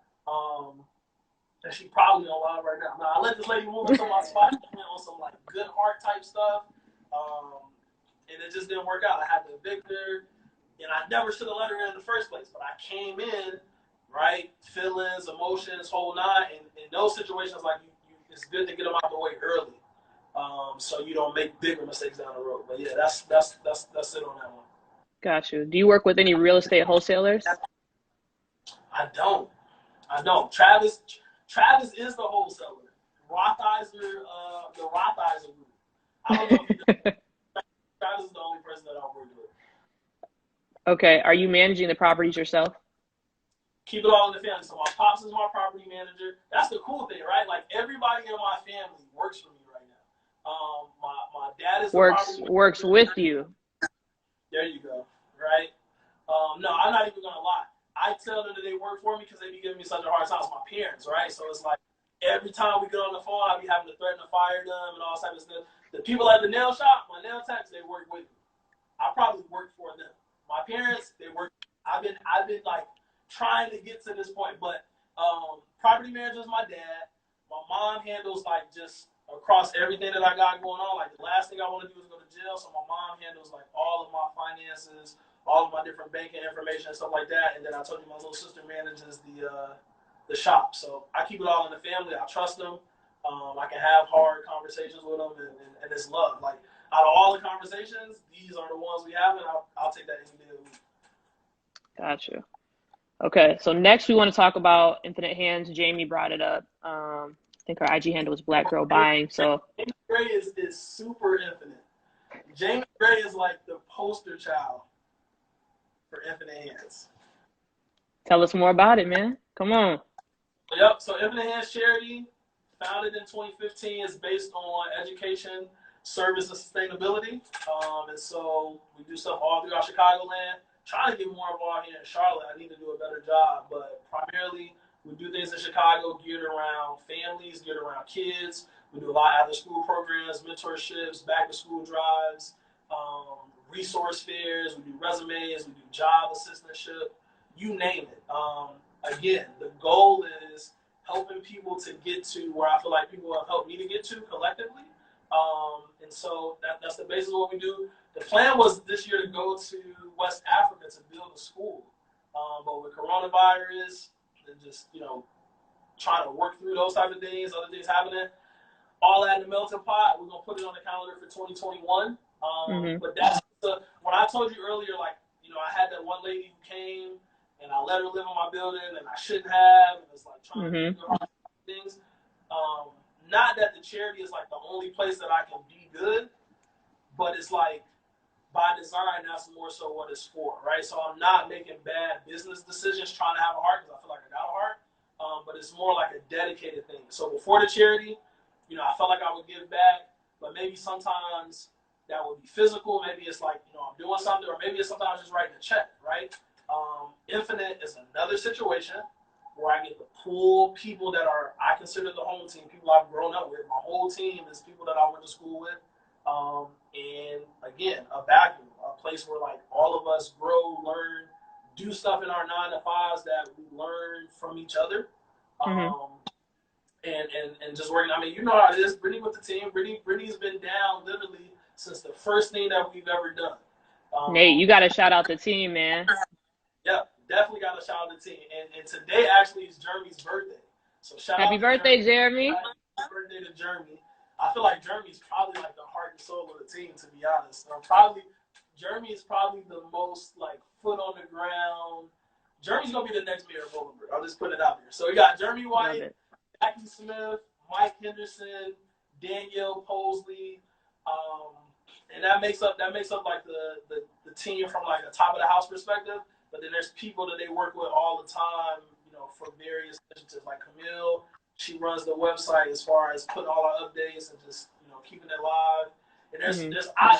And she probably on live right now. No, I let this lady move into my spot. She went on some like good heart type stuff. And it just didn't work out. I had to evict her, and I never should have let her in the first place. But I came in, right? Feelings, emotions, whole nine. And in those situations, like it's good to get them out the way early, so you don't make bigger mistakes down the road. But yeah, that's it on that one. Got you. Do you work with any real estate wholesalers? I don't. Travis Travis is the wholesaler. Rothizer, the Rothizer group. I don't know if he does. Travis is the only person that I work with. Okay. Are you managing the properties yourself? Keep it all in the family. So my pops is my property manager. That's the cool thing, right? Like everybody in my family works for me right now. My dad is the property manager. Works with you. There you go. Right? No, I'm not even gonna lie. I tell them that they work for me because they be giving me such a hard time. It's my parents, right? So it's like every time we get on the phone, I be having to threaten to fire them and all type of stuff. The people at the nail shop, my nail techs, they work with me. I probably work for them. My parents, they work. I've been like trying to get to this point, but property manager is my dad. My mom handles like just across everything that I got going on. Like the last thing I want to do is go to jail, so my mom handles like all of my finances, all of my different banking information and stuff like that. And then I told you my little sister manages the shop. So I keep it all in the family. I trust them. I can have hard conversations with them, and it's love. Like out of all the conversations, these are the ones we have, and I'll take that any day of the week. Gotcha. Okay, so next we want to talk about Infinite Hands. Jamie brought it up. I think her IG handle was Black Girl Buying. So Jamie Gray is super infinite. Jamie Gray is like the poster child for Infinite Hands. tell us more about it, man. Come on. Yep. So Nfinite Hands Charity, founded in 2015, is based on education, service, and sustainability. And so we do stuff all throughout Chicagoland. Trying to get more involved here in Charlotte. I need to do a better job, but primarily we do things in Chicago geared around families, geared around kids. We do a lot of after school programs, mentorships, back to school drives, resource fairs. We do resumes. We do job assistantship. You name it. Again, the goal is helping people to get to where I feel like people have helped me to get to collectively. And so that's the basis of what we do. The plan was this year to go to West Africa to build a school. But with coronavirus and just, trying to work through those type of things, other things happening, all that in the melting pot, we're going to put it on the calendar for 2021. But that's when I told you earlier, like, I had that one lady who came and I let her live in my building and I shouldn't have. And it's like trying to do things. Not that the charity is like the only place that I can be good, but it's like by design, that's more so what it's for, right? So I'm not making bad business decisions trying to have a heart because I feel like I got a heart, but it's more like a dedicated thing. So before the charity, I felt like I would give back, but maybe sometimes that would be physical. Maybe it's like, I'm doing something, or maybe it's sometimes just writing a check, right? Infinite is another situation where I get to pull people that I consider the home team, people I've grown up with. My whole team is people that I went to school with. And again, a vacuum, a place where like all of us grow, learn, do stuff in our 9-to-5s that we learn from each other. And just working. I mean, you know how it is. Brittany with the team. Brittany's been down literally since the first thing that we've ever done. Nate, you got to shout out the team, man. Yep, definitely got to shout out the team. And today actually is Jeremy's birthday. So Happy birthday, Jeremy. Happy birthday to Jeremy. I feel like Jeremy's probably like the heart and soul of the team, to be honest. Jeremy is probably the most like foot on the ground. Jeremy's gonna be the next mayor of Bolingbrook. I'll just put it out there. So we got Jeremy White, Jackie Smith, Mike Henderson, Danielle Posley, and that makes up like the team from like a top of the house perspective. But then there's people that they work with all the time, for various initiatives. Like Camille, she runs the website as far as putting all our updates and just keeping it live. And I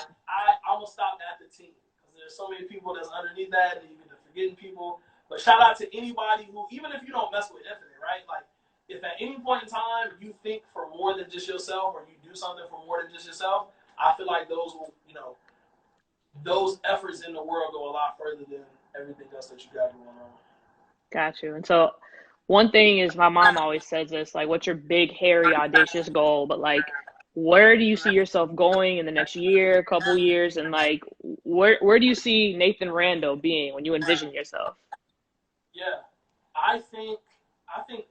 almost stop at the team because there's so many people that's underneath that, and you get to forgetting people. But shout out to anybody who, even if you don't mess with Infinite, right? Like if at any point in time you think for more than just yourself, or you do something for more than just yourself, I feel like those will, those efforts in the world go a lot further than everything else that you got going on. Got you. And so one thing is, my mom always says this, like, what's your big, hairy, audacious goal? But like, where do you see yourself going in the next year, couple years? And like, where do you see Nathan Randle being when you envision yourself? Yeah, I think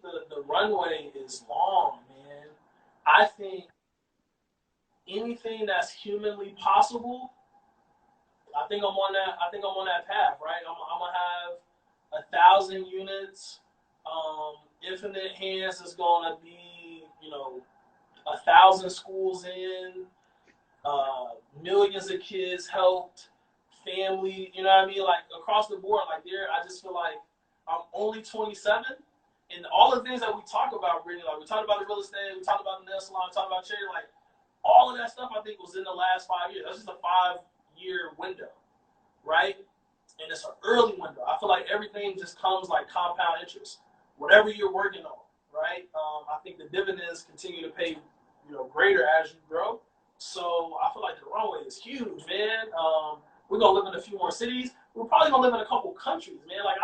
the runway is long, man. I think anything that's humanly possible, I think I'm on that path, right? I'm gonna have 1,000 units Infinite Hands is going to be, 1,000 schools in, millions of kids helped, family, you know what I mean? Like across the board, like I just feel like I'm only 27, and all the things that we talk about, Brittany, like we talked about the real estate, we talked about the nail salon, we talked about charity, like all of that stuff I think was in the last 5 years. That's just a 5-year window, right? And it's an early window. I feel like everything just comes like compound interest. Whatever you're working on, right? I think the dividends continue to pay, greater as you grow. So I feel like the runway is huge, man. We're gonna live in a few more cities. We're probably gonna live in a couple countries, man. Like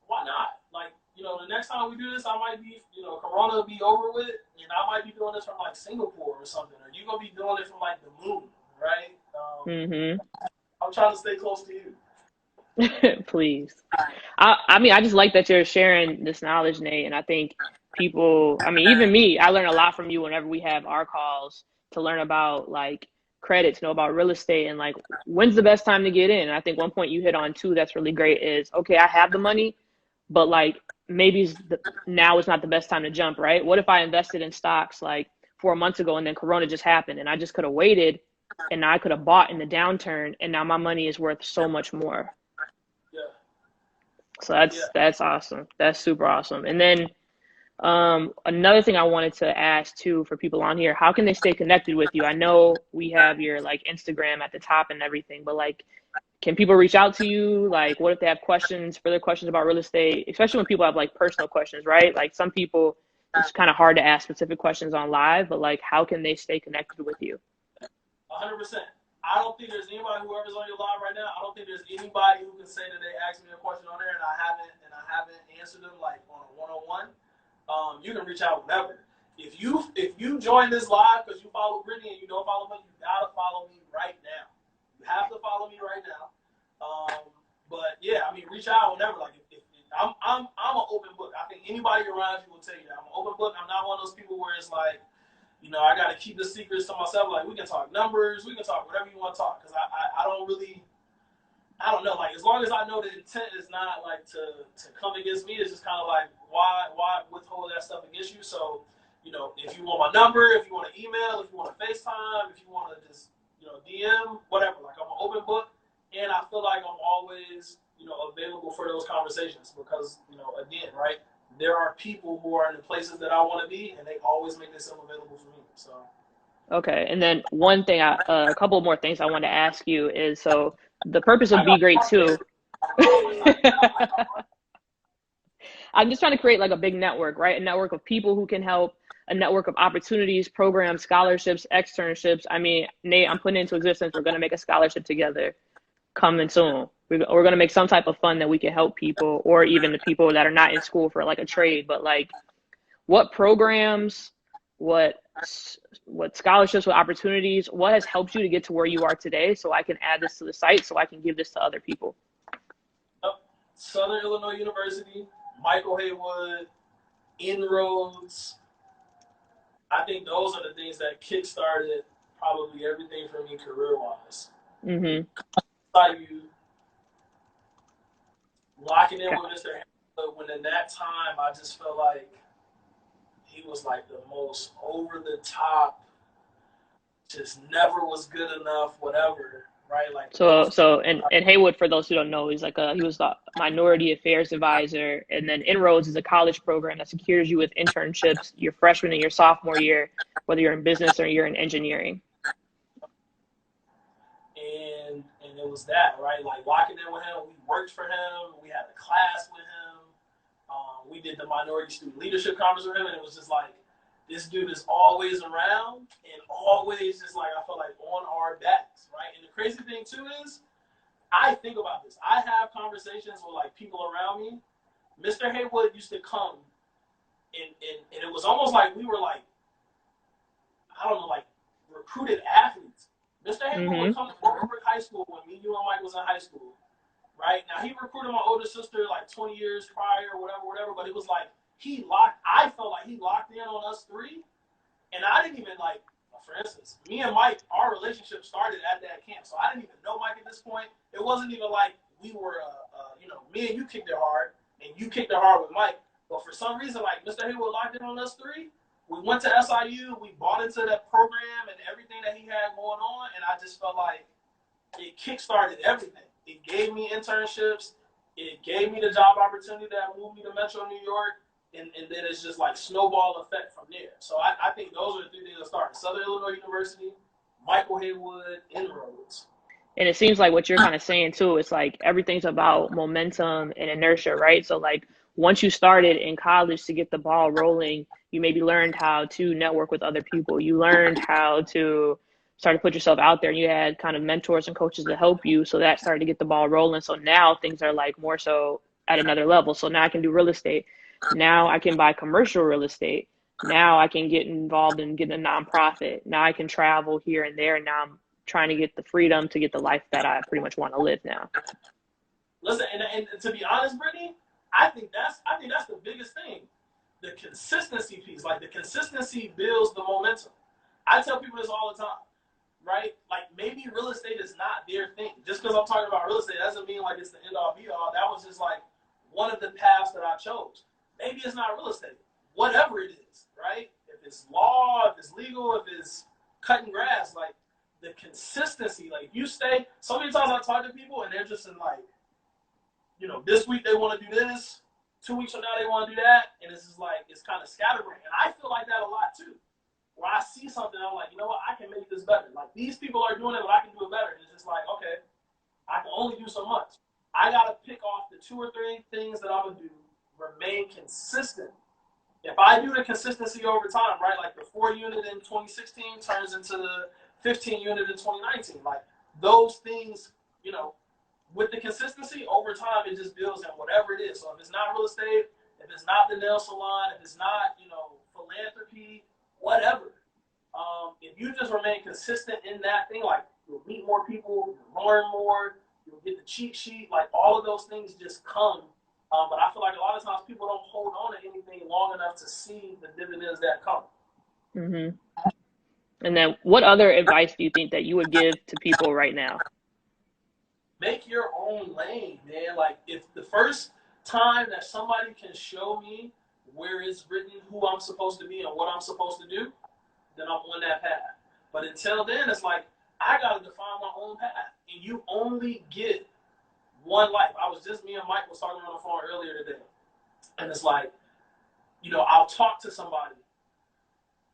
why not? Like, the next time we do this, I might be, Corona will be over with, and I might be doing this from like Singapore or something, or you gonna be doing it from like the moon, right? I'm trying to stay close to you. Please. I mean, I just like that you're sharing this knowledge, Nate. And I think people, I mean, even me, I learn a lot from you whenever we have our calls to learn about like credit, to know about real estate, and like when's the best time to get in. And I think one point you hit on too that's really great is, okay, I have the money, but like maybe now is not the best time to jump, right? What if I invested in stocks like 4 months ago and then Corona just happened and I just could have waited and now I could have bought in the downturn and now my money is worth so much more. So that's awesome. That's super awesome. And then another thing I wanted to ask too for people on here, how can they stay connected with you? I know we have your like Instagram at the top and everything, but like, can people reach out to you? Like, what if they have further questions about real estate, especially when people have like personal questions, right? Like some people, it's kind of hard to ask specific questions on live, but like, how can they stay connected with you? 100%. I don't think there's anybody, whoever's on your live right now, I don't think there's anybody who can say that they asked me a question on there and I haven't answered them like on a one-on-one. You can reach out whenever. If you join this live because you follow Brittany and you don't follow me, you gotta follow me right now. You have to follow me right now. But yeah, I mean, reach out whenever. Like, if I'm an open book. I think anybody around you will tell you that I'm an open book. I'm not one of those people where it's like, I got to keep the secrets to myself. Like, we can talk numbers, we can talk whatever you want to talk. Because I don't really, I don't know. Like, as long as I know the intent is not like to come against me, it's just kind of like, why withhold that stuff against you? So, if you want my number, if you want to email, if you want to FaceTime, if you want to just, DM, whatever. Like, I'm an open book, and I feel like I'm always, available for those conversations because, again, right? There are people who are in the places that I want to be, and they always make themselves available for me. So, okay. And then one thing, a couple more things I want to ask you is, so the purpose of BGREAT too. I'm just trying to create like a big network, right? A network of people who can help, a network of opportunities, programs, scholarships, externships. I mean, Nate, I'm putting into existence, we're going to make a scholarship together coming soon. We're going to make some type of fund that we can help people, or even the people that are not in school for like a trade, but like what programs, what scholarships, what opportunities, what has helped you to get to where you are today, so I can add this to the site, so I can give this to other people. Southern Illinois University, Michael Haywood, Inroads. I think those are the things that kickstarted probably everything for me career-wise. You locking in with Mr. Haywood, when in that time I just felt like he was like the most over the top, just never was good enough, whatever, right? Like and Haywood, for those who don't know, he's like he was the minority affairs advisor, and then Inroads is a college program that secures you with internships your freshman and your sophomore year, whether you're in business or you're in engineering. And it was that, right? Like locking in with him, we worked for him, we had a class with him, we did the minority student leadership conference with him, and it was just like, this dude is always around and always just like, I feel like on our backs, right? And the crazy thing too is, I think about this. I have conversations with like people around me. Mr. Haywood used to come and it was almost like we were like, I don't know, like recruited athletes. Mr. Haywood would come to Overbrook High School when me, you, and Mike was in high school, right? Now, he recruited my older sister like 20 years prior, whatever, but it was like, I felt like he locked in on us three, and I didn't even like, for instance, me and Mike, our relationship started at that camp, so I didn't even know Mike at this point. It wasn't even like we were, me and you kicked it hard, and you kicked it hard with Mike. But for some reason, like Mr. Haywood locked in on us three. We went to SIU. We bought into that program and everything that he had going on. And I just felt like it kickstarted everything. It gave me internships. It gave me the job opportunity that moved me to Metro New York. And then it's just like snowball effect from there. So I think those are the three things that started. Southern Illinois University, Michael Haywood, Inroads. And it seems like what you're kind of saying too, it's like everything's about momentum and inertia, right? So like once you started in college to get the ball rolling, you maybe learned how to network with other people. You learned how to start to put yourself out there, and you had kind of mentors and coaches to help you. So that started to get the ball rolling. So now things are like more so at another level. So now I can do real estate. Now I can buy commercial real estate. Now I can get involved in getting a nonprofit. Now I can travel here and there. Now I'm trying to get the freedom to get the life that I pretty much want to live now. Listen, and to be honest, Brittany, I think that's the biggest thing. The consistency piece, like the consistency builds the momentum. I tell people this all the time, right? Like maybe real estate is not their thing. Just because I'm talking about real estate doesn't mean like it's the end all be all. That was just like one of the paths that I chose. Maybe it's not real estate. Whatever it is, right? If it's law, if it's legal, if it's cutting grass, like the consistency, like if you stay, so many times I talk to people and they're just in like, you know, this week they want to do this, 2 weeks from now they want to do that, and it's just like, it's kind of scatterbrained. And I feel like that a lot too. Where I see something, I'm like, you know what, I can make this better. Like these people are doing it, but I can do it better. And it's just like, okay, I can only do so much. I got to pick off the 2 or 3 things that I'm going to do, remain consistent. If I do the consistency over time, right, like the 4 unit in 2016 turns into the 15 unit in 2019. Like those things, you know, with the consistency over time, it just builds in whatever it is. So if it's not real estate, if it's not the nail salon, if it's not, you know, philanthropy, whatever. If you just remain consistent in that thing, like you'll meet more people, you'll learn more, you'll get the cheat sheet, like all of those things just come. But I feel like a lot of times people don't hold on to anything long enough to see the dividends that come. Mm-hmm. And then what other advice do you think that you would give to people right now? Make your own lane, man. Like if the first time that somebody can show me where it's written who I'm supposed to be and what I'm supposed to do, then I'm on that path. But until then, it's like I gotta define my own path. And you only get one life. Me and Mike was talking on the phone earlier today. And it's like, you know, I'll talk to somebody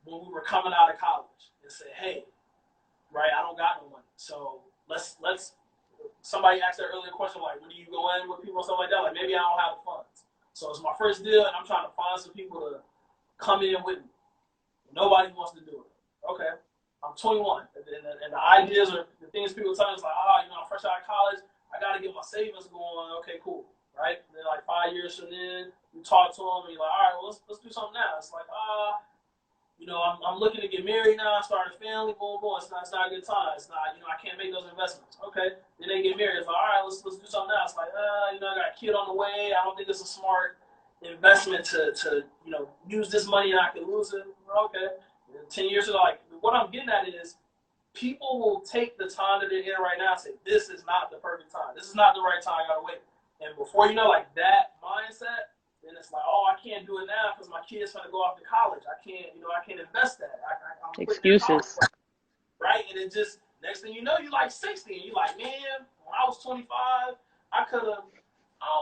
when we were coming out of college and say, hey, right, I don't got no money. So let's somebody asked that earlier question, like, when do you go in with people and stuff like that? Like, maybe I don't have the funds. So it's my first deal, and I'm trying to find some people to come in with me. Nobody wants to do it. Okay, I'm 21. And the ideas or the things people tell me is like, you know, I'm fresh out of college. I got to get my savings going. Okay, cool. Right? And then, like, 5 years from then, you talk to them, and you're like, all right, well, let's do something now. It's like, you know, I'm looking to get married now, start a family, boom, boom. It's not a good time. It's not, you know, I can't make those investments. Okay. Then they get married. It's like, all right, let's do something else. Like, you know, I got a kid on the way. I don't think it's a smart investment to you know, use this money and I can lose it. Okay. And 10 years ago, like, what I'm getting at is people will take the time that they're in right now and say, this is not the perfect time. This is not the right time. I got to wait. And before you know, like, that mindset, then it's like, I can't do it now because my kid's going to go off to college. I can't invest that. I'm Excuses. Right? And it just, next thing you know, you're like 60. And you're like, man, when I was 25, I don't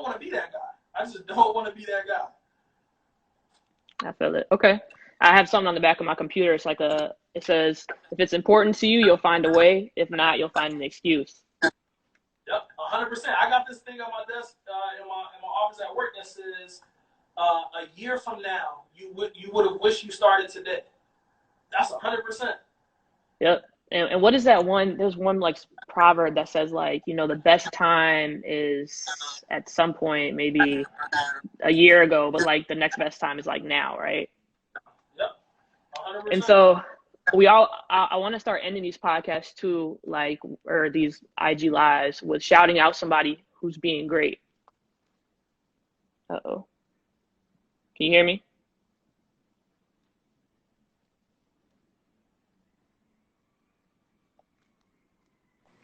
want to be that guy. I just don't want to be that guy. I feel it. Okay. I have something on the back of my computer. It's like it says, if it's important to you, you'll find a way. If not, you'll find an excuse. Yep, 100%. I got this thing on my desk in my office at work that says, a year from now, you would have wished you started today. That's 100%. Yep. And what is that one? There's one like proverb that says like, you know, the best time is at some point, maybe a year ago, but like the next best time is like now, right? Yep, 100%. And so I want to start ending these podcasts too, like, or these IG lives with shouting out somebody who's being great. Uh-oh. Can you hear me?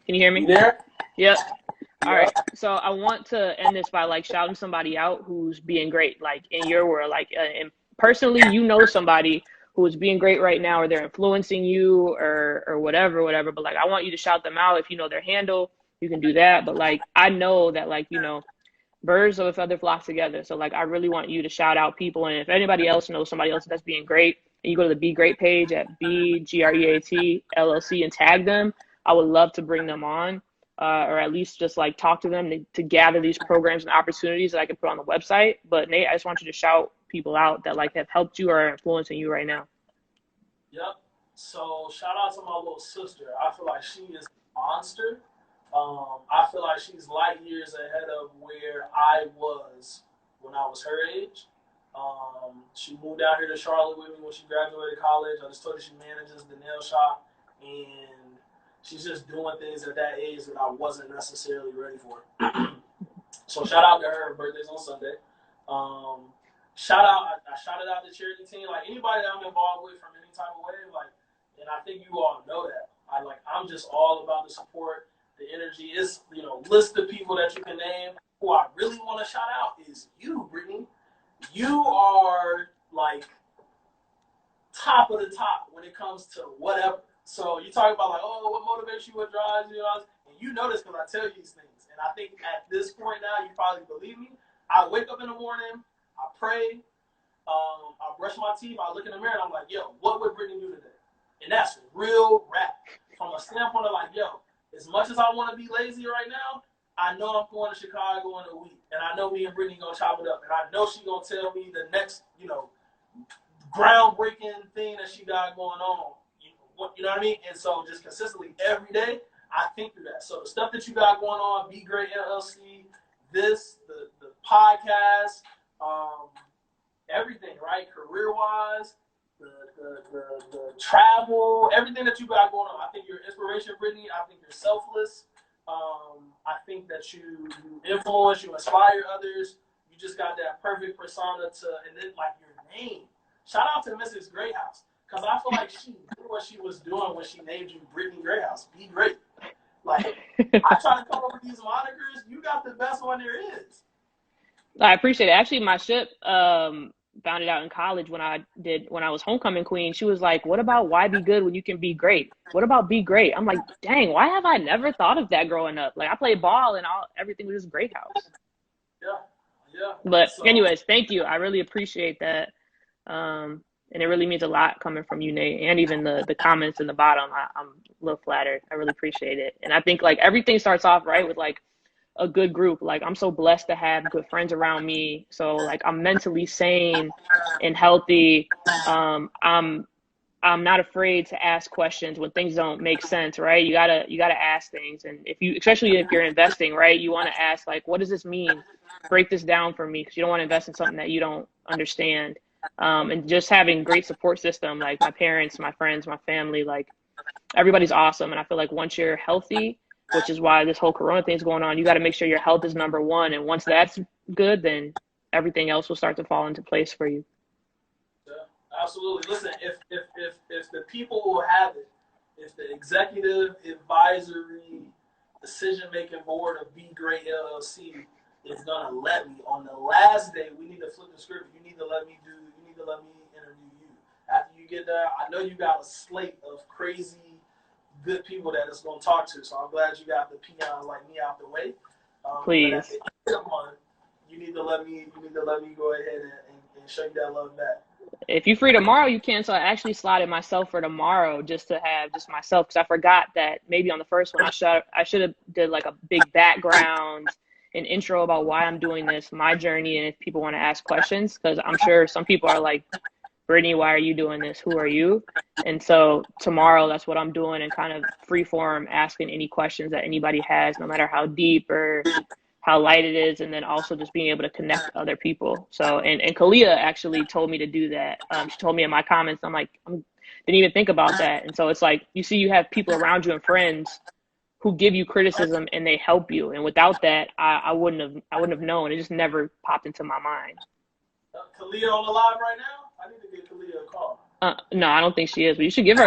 Can you hear me? You there? Yep. All right. So I want to end this by like shouting somebody out who's being great, like in your world, like, and personally, you know, somebody who is being great right now, or they're influencing you, or whatever. But like, I want you to shout them out. If you know their handle, you can do that. But like, I know that, like, you know, birds of a feather flocks together. So like, I really want you to shout out people. And if anybody else knows somebody else that's being great, and you go to the Be Great page at BGREAT LLC and tag them, I would love to bring them on, or at least just like talk to them to gather these programs and opportunities that I can put on the website. But Nate, I just want you to shout people out that like have helped you or are influencing you right now. Yep. So shout out to my little sister. I feel like she is a monster. I feel like she's light years ahead of where I was when I was her age. She moved out here to Charlotte with me when she graduated college. I just told her she manages the nail shop, and she's just doing things at that age that I wasn't necessarily ready for. So shout out to her. Her birthday's on Sunday. Shout out, I shouted out the charity team. Like anybody that I'm involved with from any type of way, like, and I think you all know that. I'm just all about the support, the energy. It's, you know, list of people that you can name. Who I really want to shout out is you, Brittany. You are like top of the top when it comes to whatever. So you talk about like, oh, what motivates you, what drives you, and you know this because I tell you these things. And I think at this point now, you probably believe me. I wake up in the morning, I pray, I brush my teeth, I look in the mirror, and I'm like, yo, what would Brittany do today? And that's real rap. From a standpoint of like, yo, as much as I want to be lazy right now, I know I'm going to Chicago in a week, and I know me and Brittany gonna chop it up, and I know she gonna tell me the next, you know, groundbreaking thing that she got going on. You know what I mean? And so just consistently every day, I think through that. So the stuff that you got going on, Be Great LLC, this, the podcast, everything, right? Career-wise, the travel, everything that you got going on. I think you're inspiration, Brittany. I think you're selfless. I think that you influence, you inspire others. You just got that perfect persona and then like your name. Shout out to Mrs. Greathouse, because I feel like she knew what she was doing when she named you Brittany Greathouse. Be great. Like, I try to come up with these monikers. You got the best one there is. I appreciate it. Actually, my ship found it out in college when I was homecoming queen. She was like, "What about why be good when you can be great? What about be great?" I'm like, "Dang, why have I never thought of that growing up? Like I played ball and everything was just great house." Yeah. But anyways, thank you. I really appreciate that. And it really means a lot coming from you, Nate, and even the comments in the bottom. I'm a little flattered. I really appreciate it. And I think like everything starts off right with like a good group. Like I'm so blessed to have good friends around me. So like I'm mentally sane and healthy. I'm not afraid to ask questions when things don't make sense, right? You gotta ask things. And especially if you're investing, right, you want to ask like, what does this mean? Break this down for me, because you don't want to invest in something that you don't understand. And just having great support system, like my parents, my friends, my family, like everybody's awesome. And I feel like once you're healthy, which is why this whole corona thing is going on, you got to make sure your health is number one. And once that's good, then everything else will start to fall into place for you. Yeah, absolutely. Listen, if the people who have it, if the executive advisory decision-making board of Be Great LLC is gonna let me on the last day, we need to flip the script. You need to let me interview you. After you get there, I know you got a slate of crazy good people that it's gonna talk to. So I'm glad you got the peons like me out the way. Please. But at the end of the month, you need to let me go ahead and show you that love back. If you're free tomorrow, you can. So I actually slotted myself for tomorrow just to have just myself, because I forgot that maybe on the first one I should have did like a big background, an intro about why I'm doing this, my journey, and if people want to ask questions, because I'm sure some people are like, Brittany, why are you doing this? Who are you? And so tomorrow, that's what I'm doing, and kind of free form asking any questions that anybody has, no matter how deep or how light it is, and then also just being able to connect to other people. So, and Kalia actually told me to do that. She told me in my comments, I'm like, didn't even think about that. And so it's like, you have people around you and friends who give you criticism and they help you. And without that, I wouldn't have known. It just never popped into my mind. Kalia on the live right now? I need to give Kalia a call. No, I don't think she is, but you should give her